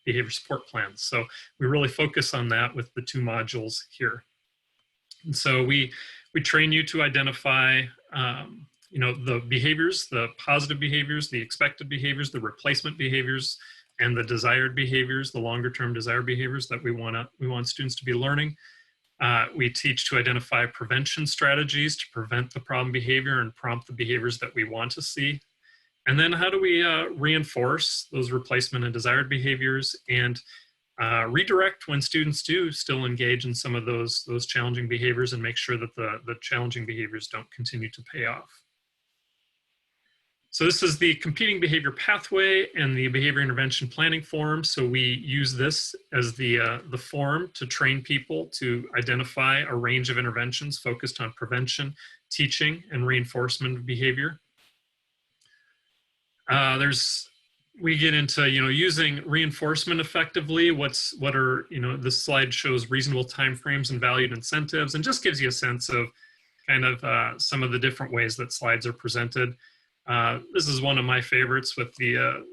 behavior support plans. So we really focus on that with the 2 modules here. And so we train you to identify the behaviors, the positive behaviors, the expected behaviors, the replacement behaviors, and the desired behaviors, the longer term desired behaviors that we want students to be learning. We teach to identify prevention strategies to prevent the problem behavior and prompt the behaviors that we want to see. And then how do we reinforce those replacement and desired behaviors and redirect when students do still engage in some of those challenging behaviors and make sure that the challenging behaviors don't continue to pay off. So this is the competing behavior pathway and the behavior intervention planning form. So we use this as the form to train people to identify a range of interventions focused on prevention, teaching, and reinforcement of behavior. We get into, using reinforcement effectively. This slide shows reasonable timeframes and valued incentives, and just gives you a sense of kind of some of the different ways that slides are presented. This is one of my favorites with the,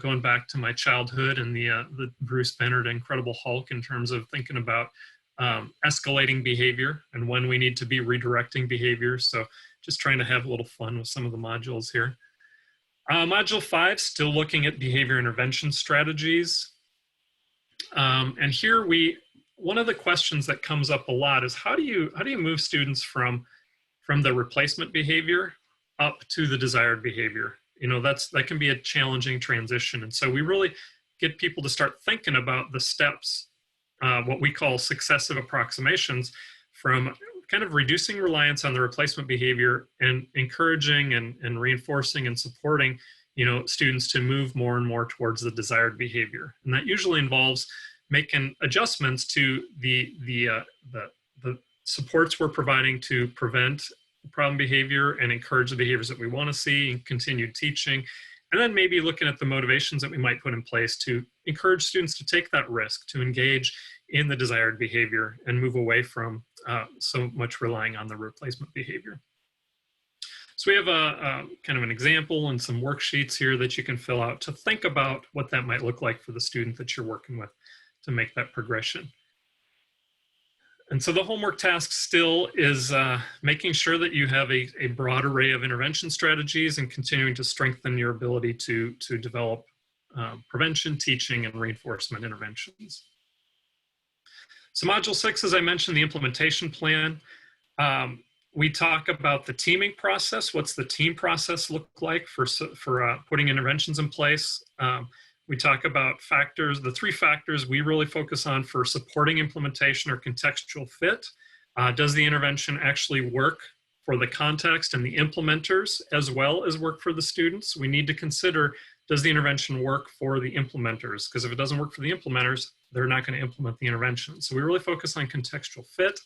going back to my childhood and the Bruce Banner Incredible Hulk in terms of thinking about escalating behavior and when we need to be redirecting behavior. So just trying to have a little fun with some of the modules here. Module 5, still looking at behavior intervention strategies. And here we one of the questions that comes up a lot is how do you move students from the replacement behavior up to the desired behavior? You know, that can be a challenging transition. And so we really get people to start thinking about the steps, what we call successive approximations, from kind of reducing reliance on the replacement behavior and encouraging and reinforcing and supporting, you know, students to move more and more towards the desired behavior. And that usually involves making adjustments to the supports we're providing to prevent problem behavior and encourage the behaviors that we want to see, and continued teaching. And then maybe looking at the motivations that we might put in place to encourage students to take that risk, to engage in the desired behavior and move away from so much relying on the replacement behavior. So we have a kind of an example and some worksheets here that you can fill out to think about what that might look like for the student that you're working with to make that progression. And so the homework task still is making sure that you have a broad array of intervention strategies and continuing to strengthen your ability to develop prevention, teaching, and reinforcement interventions. So Module 6, as I mentioned, the implementation plan. We talk about the teaming process. What's the team process look like for putting interventions in place? We talk about factors, the 3 factors we really focus on for supporting implementation or contextual fit. Does the intervention actually work for the context and the implementers as well as work for the students? We need to consider, does the intervention work for the implementers? Because if it doesn't work for the implementers, they're not going to implement the intervention. So we really focus on contextual fit.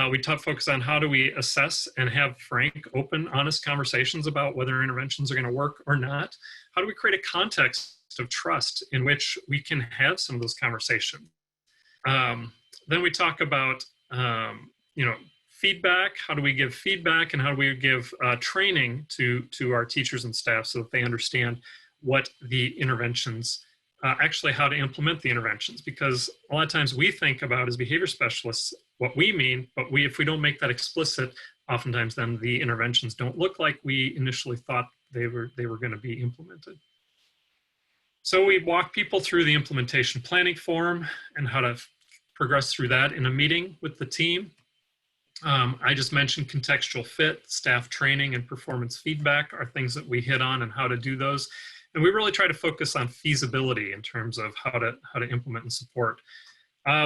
We focus on how do we assess and have frank, open, honest conversations about whether interventions are going to work or not. How do we create a context of trust in which we can have some of those conversations? Then we talk about, you know, feedback. How do we give feedback, and how do we give training to our teachers and staff so that they understand what the interventions, actually how to implement the interventions? Because a lot of times we think about as behavior specialists what we mean, but if we don't make that explicit, oftentimes then the interventions don't look like we initially thought they were going to be implemented. So we walk people through the implementation planning form and how to progress through that in a meeting with the team. I just mentioned contextual fit, staff training, and performance feedback are things that we hit on and how to do those. And we really try to focus on feasibility in terms of how to implement and support.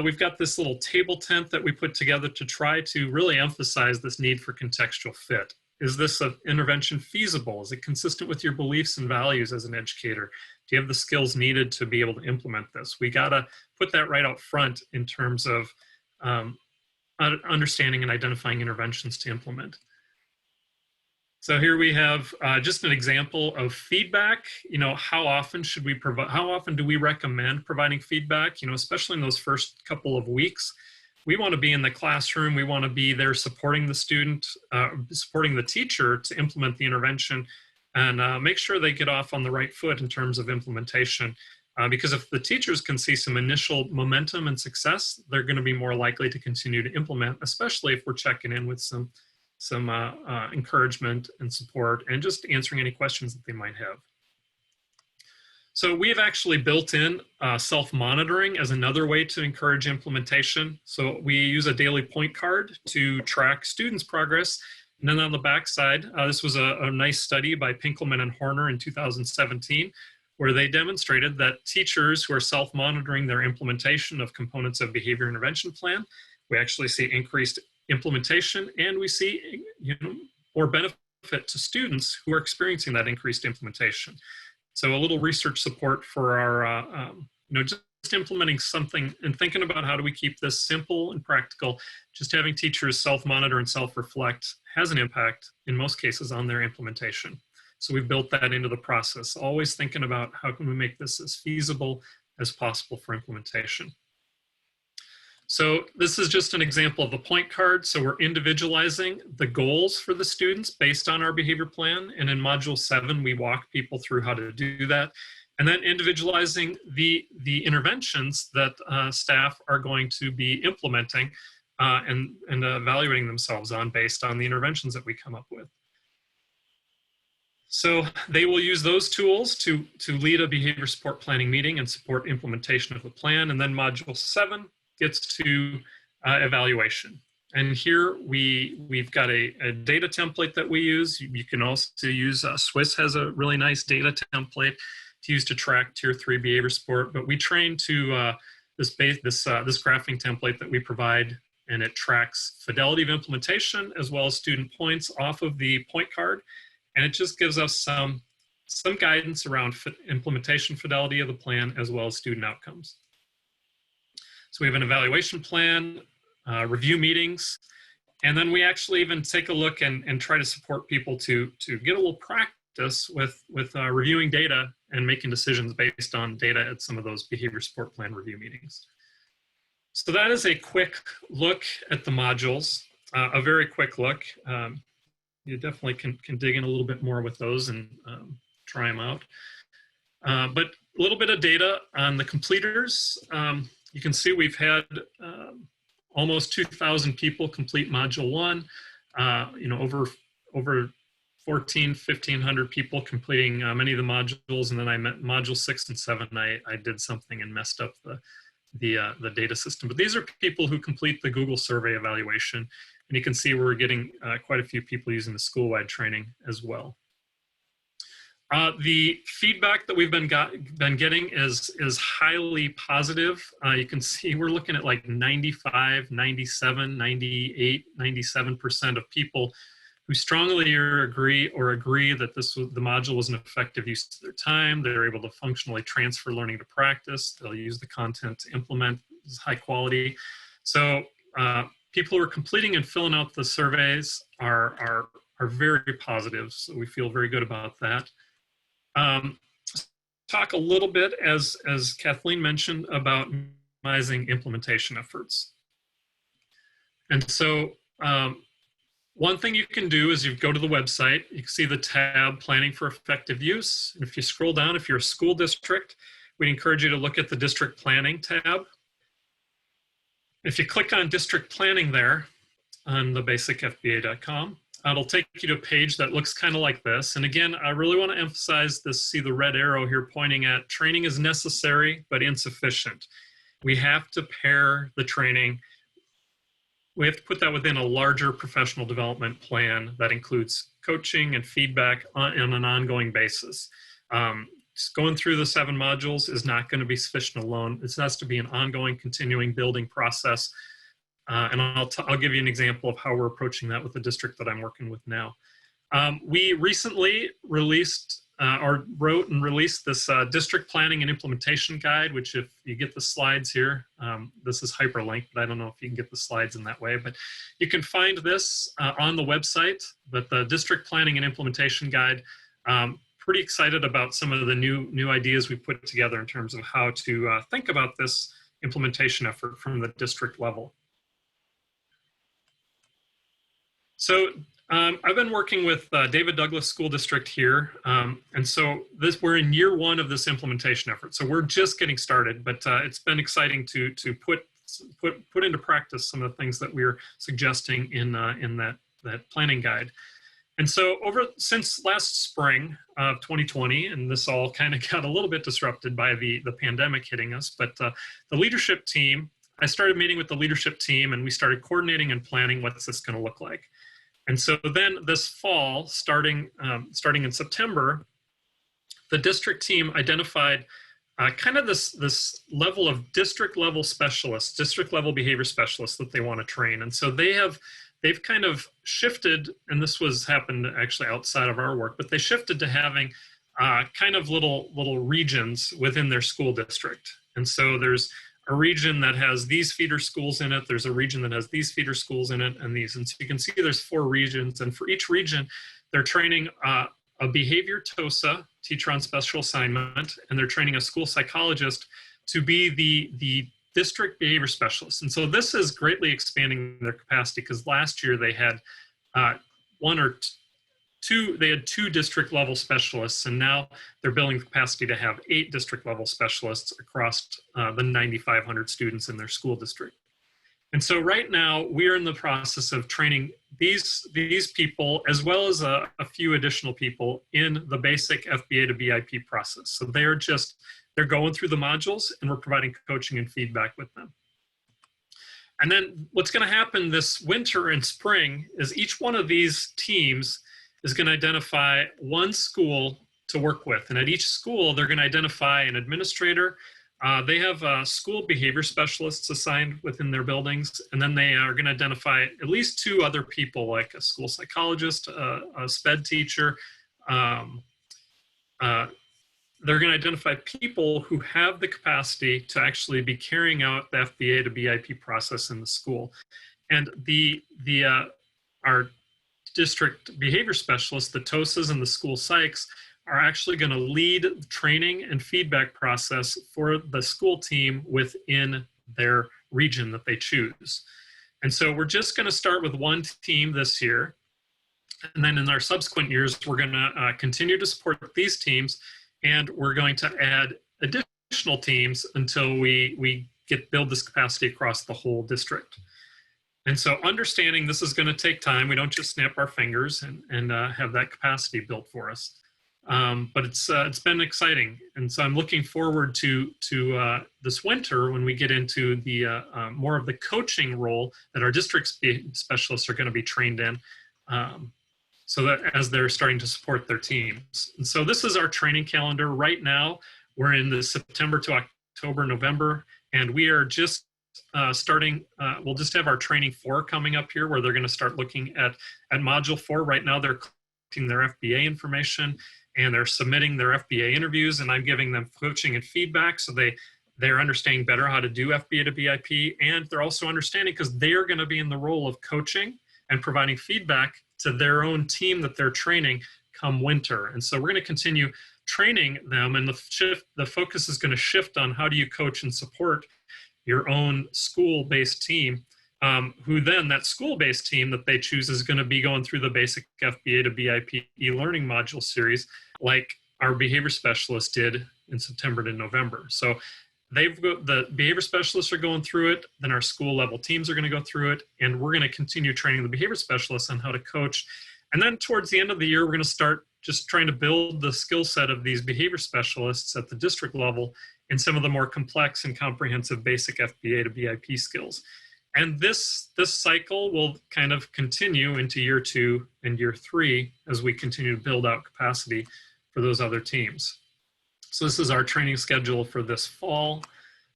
We've got this little table tent that we put together to try to really emphasize this need for contextual fit. Is this an intervention feasible? Is it consistent with your beliefs and values as an educator? Do you have the skills needed to be able to implement this? We gotta put that right out front in terms of understanding and identifying interventions to implement. So here we have just an example of feedback. You know, how often should we provide, how often do we recommend providing feedback? You know, especially in those first couple of weeks. We want to be in the classroom. We want to be there supporting the student, supporting the teacher to implement the intervention, and make sure they get off on the right foot in terms of implementation. Because if the teachers can see some initial momentum and success, they're going to be more likely to continue to implement, especially if we're checking in with some encouragement and support and just answering any questions that they might have. So we have actually built in self-monitoring as another way to encourage implementation. So we use a daily point card to track students' progress. And then on the back side, this was a nice study by Pinkelman and Horner in 2017, where they demonstrated that teachers who are self-monitoring their implementation of components of behavior intervention plan, we actually see increased implementation, and we see, you know, more benefit to students who are experiencing that increased implementation. So a little research support for our, you know, just implementing something and thinking about how do we keep this simple and practical. Just having teachers self-monitor and self-reflect has an impact in most cases on their implementation. So we've built that into the process, always thinking about how can we make this as feasible as possible for implementation. So this is just an example of the point card. So we're individualizing the goals for the students based on our behavior plan. And in Module 7, we walk people through how to do that. And then individualizing the interventions that staff are going to be implementing and evaluating themselves on based on the interventions that we come up with. So they will use those tools to lead a behavior support planning meeting and support implementation of the plan. And then Module 7, gets to evaluation. And here we've got a data template that we use. You can also use, Swiss has a really nice data template to use to track Tier 3 behavior support, but we train to this graphing template that we provide, and it tracks fidelity of implementation as well as student points off of the point card. And it just gives us some guidance around implementation fidelity of the plan as well as student outcomes. So we have an evaluation plan, review meetings, and then we actually even take a look and try to support people to get a little practice with reviewing data and making decisions based on data at some of those behavior support plan review meetings. So that is a quick look at the modules, a very quick look. You definitely can dig in a little bit more with those and try them out. But a little bit of data on the completers. You can see we've had almost 2,000 people complete Module 1, over 1,500 people completing many of the modules, and then I met Module 6 and 7. I did something and messed up the data system. But these are people who complete the Google survey evaluation, and you can see we're getting quite a few people using the school-wide training as well. The feedback that we've been getting is highly positive. You can see we're looking at like 95, 97, 98, 97% of people who strongly agree that the module was an effective use of their time. They're able to functionally transfer learning to practice. They'll use the content to implement. It's high quality. So people who are completing and filling out the surveys are very positive. So we feel very good about that. Talk a little bit, as Kathleen mentioned, about minimizing implementation efforts. And so one thing you can do is you go to the website, you can see the tab Planning for Effective Use. And if you scroll down, if you're a school district, we encourage you to look at the District Planning tab. If you click on District Planning there on the basicfba.com, it'll take you to a page that looks kind of like this. And again, I really want to emphasize this, see the red arrow here pointing at training is necessary, but insufficient. We have to pair the training. We have to put that within a larger professional development plan that includes coaching and feedback on an ongoing basis. Just going through the 7 modules is not going to be sufficient alone. This has to be an ongoing, continuing building process. And I'll give you an example of how we're approaching that with the district that I'm working with now. We recently released wrote and released this district planning and implementation guide, which if you get the slides here, this is hyperlinked, but I don't know if you can get the slides in that way, but you can find this on the website, but the district planning and implementation guide, pretty excited about some of the new ideas we put together in terms of how to think about this implementation effort from the district level. So I've been working with David Douglas School District here, and so we're in year 1 of this implementation effort. So we're just getting started, but it's been exciting to put into practice some of the things that we're suggesting in that planning guide. And so since last spring of 2020, and this all kind of got a little bit disrupted by the pandemic hitting us, but the leadership team, I started meeting with the leadership team, and we started coordinating and planning what's this going to look like. And so then this fall, starting in September, the district team identified kind of this level of district level specialists, district level behavior specialists that they want to train. And so they've kind of shifted, and this happened actually outside of our work, but they shifted to having kind of little regions within their school district. And so there's a region that has these feeder schools in it. There's a region that has these feeder schools in it and these. And so you can see there's 4 regions. And for each region, they're training a behavior TOSA, teacher on special assignment, and they're training a school psychologist to be the district behavior specialist. And so this is greatly expanding their capacity, because last year they had 2 district level specialists, and now they're building capacity to have 8 district level specialists across the 9,500 students in their school district. And so right now we are in the process of training these people, as well as a few additional people, in the basic FBA to BIP process. So they're going through the modules, and we're providing coaching and feedback with them. And then what's going to happen this winter and spring is each one of these teams is going to identify one school to work with. And at each school, they're going to identify an administrator. They have school behavior specialists assigned within their buildings. And then they are going to identify at least 2 other people, like a school psychologist, a SPED teacher. They're going to identify people who have the capacity to actually be carrying out the FBA to BIP process in the school. And our district behavior specialists, the TOSAs and the school psychs, are actually going to lead the training and feedback process for the school team within their region that they choose. And so we're just going to start with one team this year. And then in our subsequent years, we're going to continue to support these teams, and we're going to add additional teams until we build this capacity across the whole district. And so understanding this is going to take time. We don't just snap our fingers and have that capacity built for us. But it's been exciting. And so I'm looking forward to this winter when we get into the more of the coaching role that our district specialists are going to be trained in. So that as they're starting to support their teams. And so this is our training calendar. Right now, we're in the September to October, November, and we are just starting, we'll just have our training 4 coming up here where they're gonna start looking at module 4. Right now, they're collecting their FBA information and they're submitting their FBA interviews, and I'm giving them coaching and feedback so they're understanding better how to do FBA to BIP, and they're also understanding because they're gonna be in the role of coaching and providing feedback to their own team that they're training come winter. And so we're going to continue training them, and the focus is going to shift on how do you coach and support your own school-based team, who then that school-based team that they choose is going to be going through the Basic FBA to BIP e-learning module series like our behavior specialists did in September to November. So the behavior specialists are going through it, then our school level teams are going to go through it, and we're going to continue training the behavior specialists on how to coach. And then towards the end of the year, we're going to start just trying to build the skill set of these behavior specialists at the district level in some of the more complex and comprehensive basic FBA to BIP skills. And this cycle will kind of continue into year 2 and year 3 as we continue to build out capacity for those other teams. So this is our training schedule for this fall.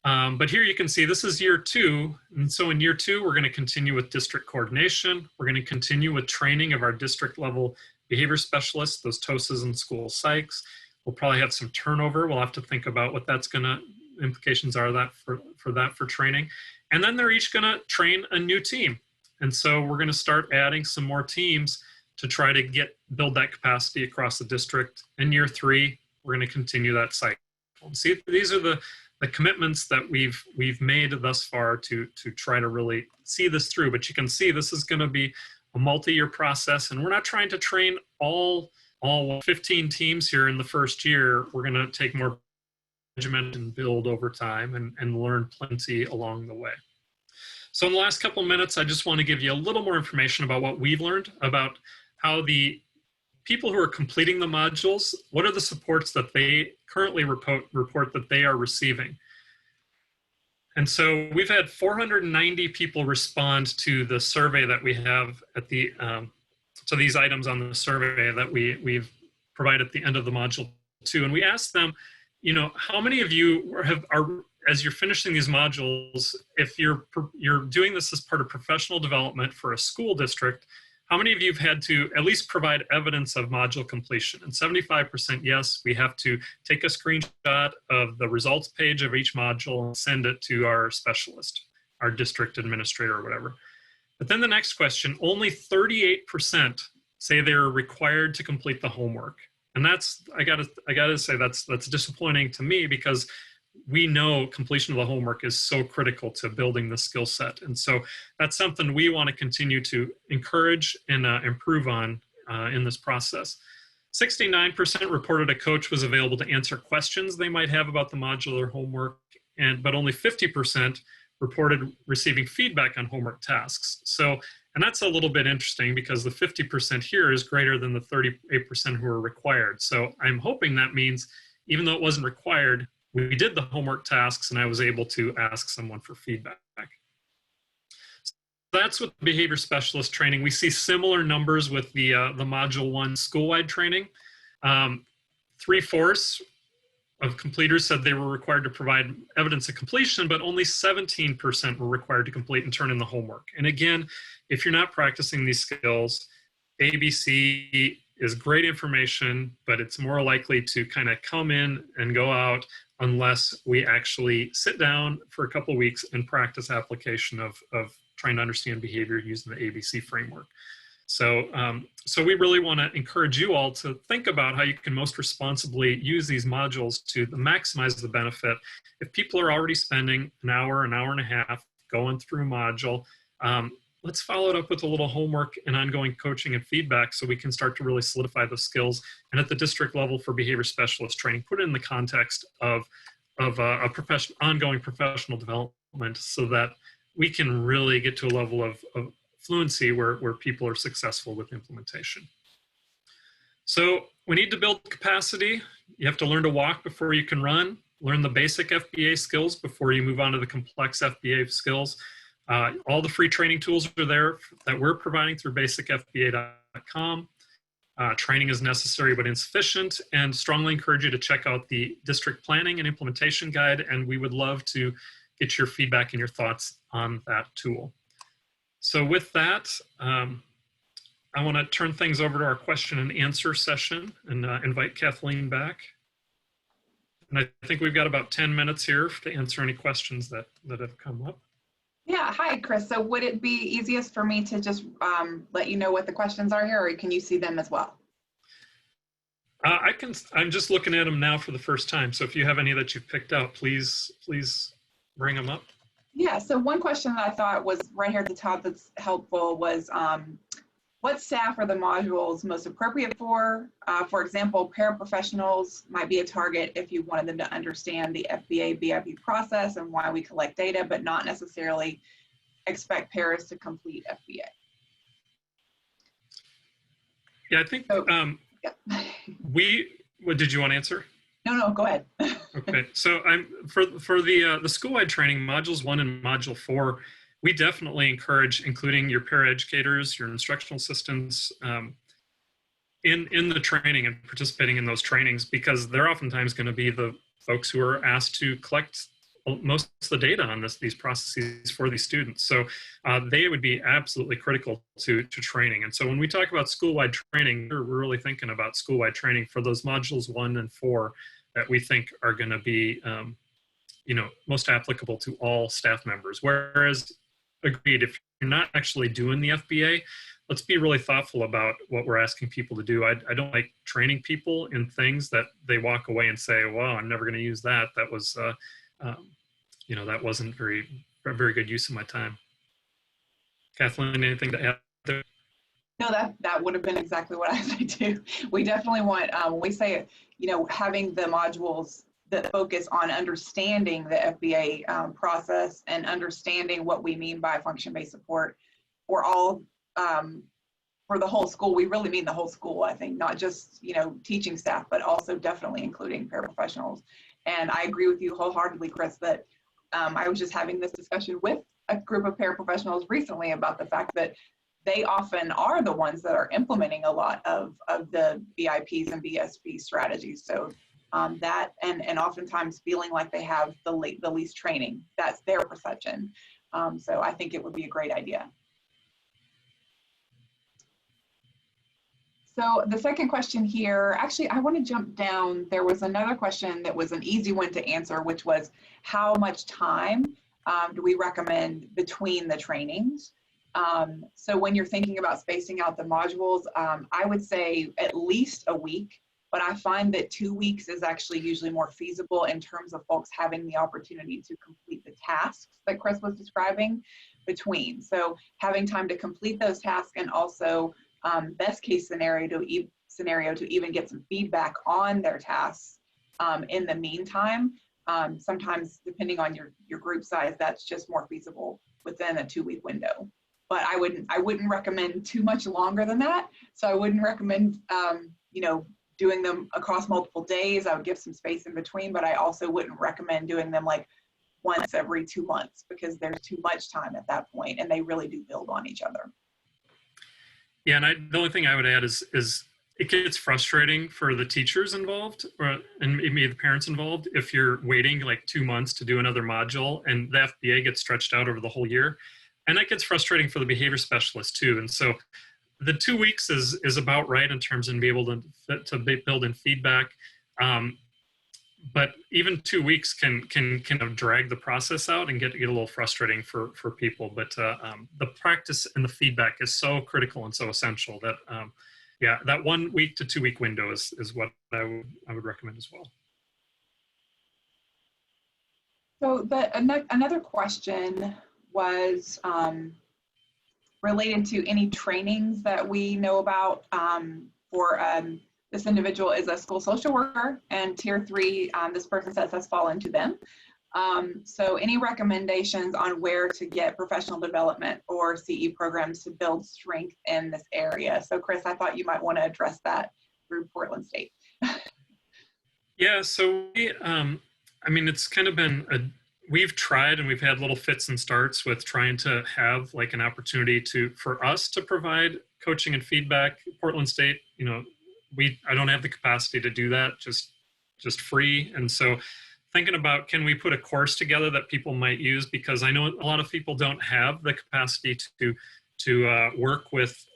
But here you can see this is year 2. And so in year 2, we're going to continue with district coordination. We're going to continue with training of our district level behavior specialists, those TOSAs and school psychs. We'll probably have some turnover. We'll have to think about what that's going to, implications are that for training. And then they're each going to train a new team. And so we're going to start adding some more teams to try to build that capacity across the district. In year 3, we're going to continue that cycle. See, these are the commitments that we've made thus far to try to really see this through. But you can see this is going to be a multi-year process, and we're not trying to train all 15 teams here in the first year. We're going to take more management and build over time and learn plenty along the way. So in the last couple of minutes, I just want to give you a little more information about what we've learned about how the people who are completing the modules, what are the supports that they currently report that they are receiving. And so we've had 490 people respond to the survey that we have at the, to these items on the survey that we've provided at the end of the module 2. And we asked them, you know, how many of you are as you're finishing these modules, if you're doing this as part of professional development for a school district, how many of you have had to at least provide evidence of module completion? And 75% yes, we have to take a screenshot of the results page of each module and send it to our specialist, our district administrator or whatever. But then the next question, only 38% say they're required to complete the homework. And that's, I gotta say, that's disappointing to me, because we know completion of the homework is so critical to building the skill set. And so that's something we want to continue to encourage and improve on in this process. 69% reported a coach was available to answer questions they might have about the modular homework, but only 50% reported receiving feedback on homework tasks. So, and that's a little bit interesting, because the 50% here is greater than the 38% who are required. So I'm hoping that means, even though it wasn't required, we did the homework tasks and I was able to ask someone for feedback. that's with behavior specialist training. We see similar numbers with the Module 1 school-wide training. 3/4 of completers said they were required to provide evidence of completion, but only 17% were required to complete and turn in the homework. And again, if you're not practicing these skills, ABC is great information, but it's more likely to kind of come in and go out unless we actually sit down for a couple of weeks and practice application of trying to understand behavior using the ABC framework. So, so we really want to encourage you all to think about how you can most responsibly use these modules to maximize the benefit. If people are already spending an hour and a half going through a module, let's follow it up with a little homework and ongoing coaching and feedback so we can start to really solidify those skills. And at the district level for behavior specialist training, put it in the context of ongoing professional development so that we can really get to a level of fluency where people are successful with implementation. So we need to build capacity. You have to learn to walk before you can run, learn the basic FBA skills before you move on to the complex FBA skills. All the free training tools are there that we're providing through basicfba.com. Training is necessary but insufficient, and strongly encourage you to check out the district planning and implementation guide, and we would love to get your feedback and your thoughts on that tool. So with that, I want to turn things over to our question and answer session and invite Kathleen back. And I think we've got about 10 minutes here to answer any questions that have come up. Yeah, hi, Chris. So would it be easiest for me to just let you know what the questions are here, or can you see them as well? I'm just looking at them now for the first time. So if you have any that you've picked out, please bring them up. Yeah, so one question that I thought was right here at the top that's helpful was what staff are the modules most appropriate for? For example, paraprofessionals might be a target if you wanted them to understand the FBA BIP process and why we collect data, but not necessarily expect paras to complete FBA. Yeah, I think so, what did you want to answer? No, go ahead. Okay, so for the school-wide training, modules 1 and module 4, we definitely encourage including your paraeducators, your instructional assistants in the training and participating in those trainings, because they're oftentimes going to be the folks who are asked to collect most of the data on these processes for these students. So they would be absolutely critical to training. And so when we talk about school-wide training, we're really thinking about school-wide training for those modules 1 and 4 that we think are going to be most applicable to all staff members. Whereas, agreed, if you're not actually doing the FBA, let's be really thoughtful about what we're asking people to do. I don't like training people in things that they walk away and say, well, I'm never going to use that. That was, that wasn't very good use of my time. Kathleen, anything to add there? No, that would have been exactly what I say too. We definitely want, when we say, having the modules that focus on understanding the FBA process and understanding what we mean by function-based support for all, for the whole school. We really mean the whole school, I think, not just, teaching staff, but also definitely including paraprofessionals. And I agree with you wholeheartedly, Chris, that I was just having this discussion with a group of paraprofessionals recently about the fact that they often are the ones that are implementing a lot of the BIPs and BSP strategies. So that, and oftentimes feeling like they have the least training. That's their perception. So I think it would be a great idea. So the second question here, actually, I want to jump down. There was another question that was an easy one to answer, which was how much time do we recommend between the trainings? So when you're thinking about spacing out the modules, I would say at least a week, but I find that 2 weeks is actually usually more feasible in terms of folks having the opportunity to complete the tasks that Chris was describing between. So having time to complete those tasks, and also best case scenario to even get some feedback on their tasks in the meantime. Sometimes depending on your group size, that's just more feasible within a 2-week window. But I wouldn't recommend too much longer than that. So I wouldn't recommend, doing them across multiple days. I would give some space in between, but I also wouldn't recommend doing them like once every 2 months because there's too much time at that point and they really do build on each other. Yeah, and the only thing I would add is it gets frustrating for the teachers involved and maybe the parents involved if you're waiting like 2 months to do another module and the FBA gets stretched out over the whole year. And that gets frustrating for the behavior specialist too. And so the 2 weeks is about right in terms of being able to build in feedback. But even 2 weeks can kind of drag the process out and get a little frustrating for people. But the practice and the feedback is so critical and so essential that yeah, that 1 week to 2 week window is what I would recommend as well. So another question was related to any trainings that we know about for this individual is a school social worker, and tier 3, this person says has fallen to them. So any recommendations on where to get professional development or CE programs to build strength in this area? So Chris, I thought you might want to address that through Portland State. Yeah, so I mean, it's kind of been we've tried and we've had little fits and starts with trying to have like an opportunity for us to provide coaching and feedback. Portland State, you know, I don't have the capacity to do that just free. And so thinking about, can we put a course together that people might use? Because I know a lot of people don't have the capacity to work with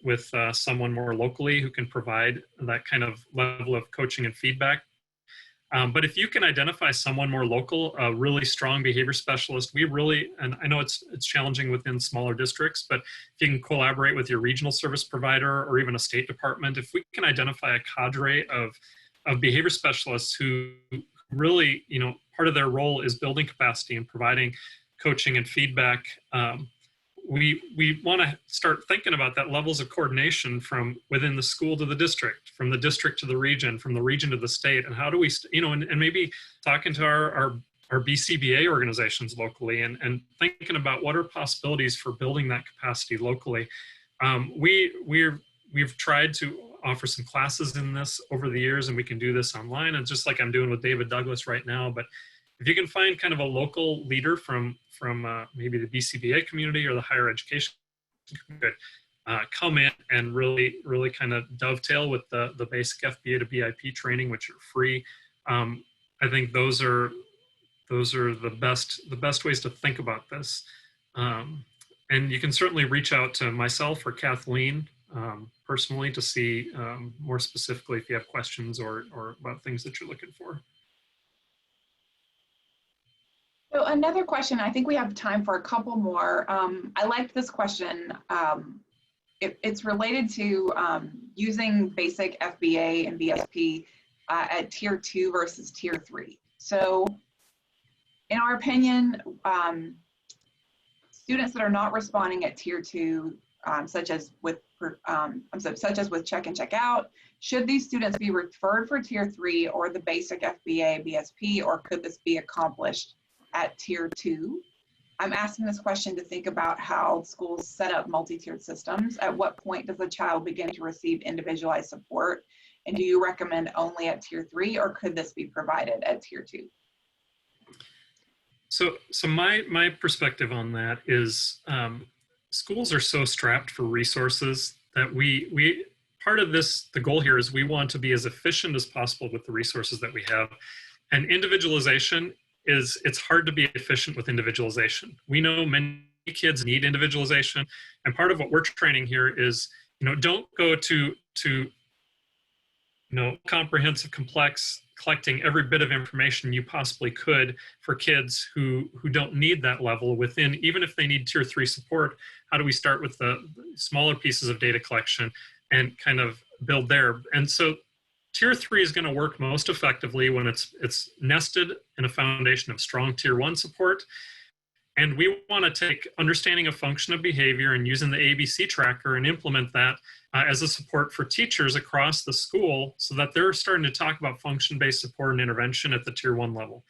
someone more locally who can provide that kind of level of coaching and feedback. But if you can identify someone more local, a really strong behavior specialist, and I know it's challenging within smaller districts, but if you can collaborate with your regional service provider or even a state department, if we can identify a cadre of behavior specialists who really, you know, part of their role is building capacity and providing coaching and feedback, we want to start thinking about that levels of coordination from within the school to the district, from the district to the region, from the region to the state, and how do we, you know, and maybe talking to our BCBA organizations locally and thinking about what are possibilities for building that capacity locally. We've tried to offer some classes in this over the years, and we can do this online, and just like I'm doing with David Douglas right now. But if you can find kind of a local leader from maybe the BCBA community or the higher education community, come in and really kind of dovetail with the basic FBA to BIP training, which are free. I think those are the best ways to think about this. And you can certainly reach out to myself or Kathleen personally to see more specifically if you have questions or about things that you're looking for. So another question, I think we have time for a couple more. I liked this question. It's related to using basic FBA and BSP at tier 2 versus tier 3. So in our opinion, students that are not responding at tier 2, such as with check and check out, should these students be referred for tier 3 or the basic FBA, BSP, or could this be accomplished at tier 2? I'm asking this question to think about how schools set up multi-tiered systems. At what point does a child begin to receive individualized support? And do you recommend only at tier 3, or could this be provided at tier 2? So my perspective on that is schools are so strapped for resources that we part of this, the goal here is we want to be as efficient as possible with the resources that we have. And individualization it's hard to be efficient with individualization. We know many kids need individualization, and part of what we're training here is, you know, don't go to comprehensive, complex, collecting every bit of information you possibly could for kids who don't need that level within, even if they need tier 3 support. How do we start with the smaller pieces of data collection and kind of build there? And so tier 3 is going to work most effectively when it's nested in a foundation of strong tier 1 support. And we want to take understanding a function of behavior and using the ABC tracker and implement that as a support for teachers across the school so that they're starting to talk about function-based support and intervention at the tier 1 level.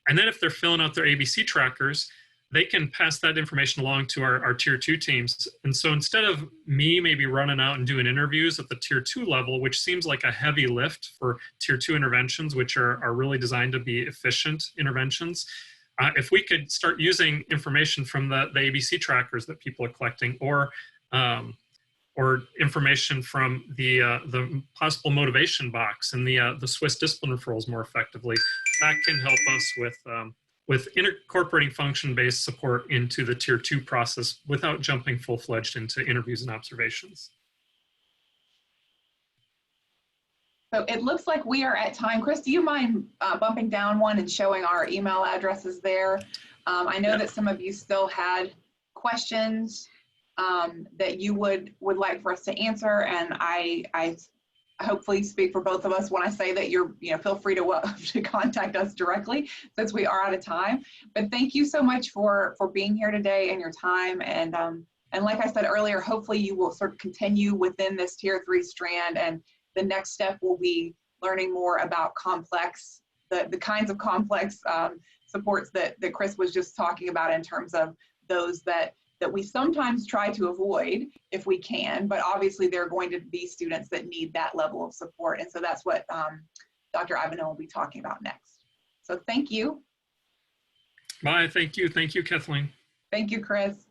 And then if they're filling out their ABC trackers, they can pass that information along to our tier 2 teams. And so instead of me maybe running out and doing interviews at the tier 2 level, which seems like a heavy lift for tier 2 interventions, which are really designed to be efficient interventions, If we could start using information from the ABC trackers that people are collecting, or information from the possible motivation box and the Swiss discipline referrals more effectively, that can help us with incorporating function-based support into the Tier 2 process without jumping full-fledged into interviews and observations. So it looks like we are at time. Chris, do you mind bumping down one and showing our email addresses there? I know that some of you still had questions that you would like for us to answer, and I hopefully speak for both of us when I say that feel free to contact us directly, since we are out of time. But thank you so much for being here today and your time. And like I said earlier, hopefully you will sort of continue within this Tier 3 strand, and the next step will be learning more about the kinds of complex supports that Chris was just talking about, in terms of those that we sometimes try to avoid if we can, but obviously there are going to be students that need that level of support. And so that's what Dr. Ivanhoe will be talking about next. So thank you. Bye, thank you. Thank you, Kathleen. Thank you, Chris.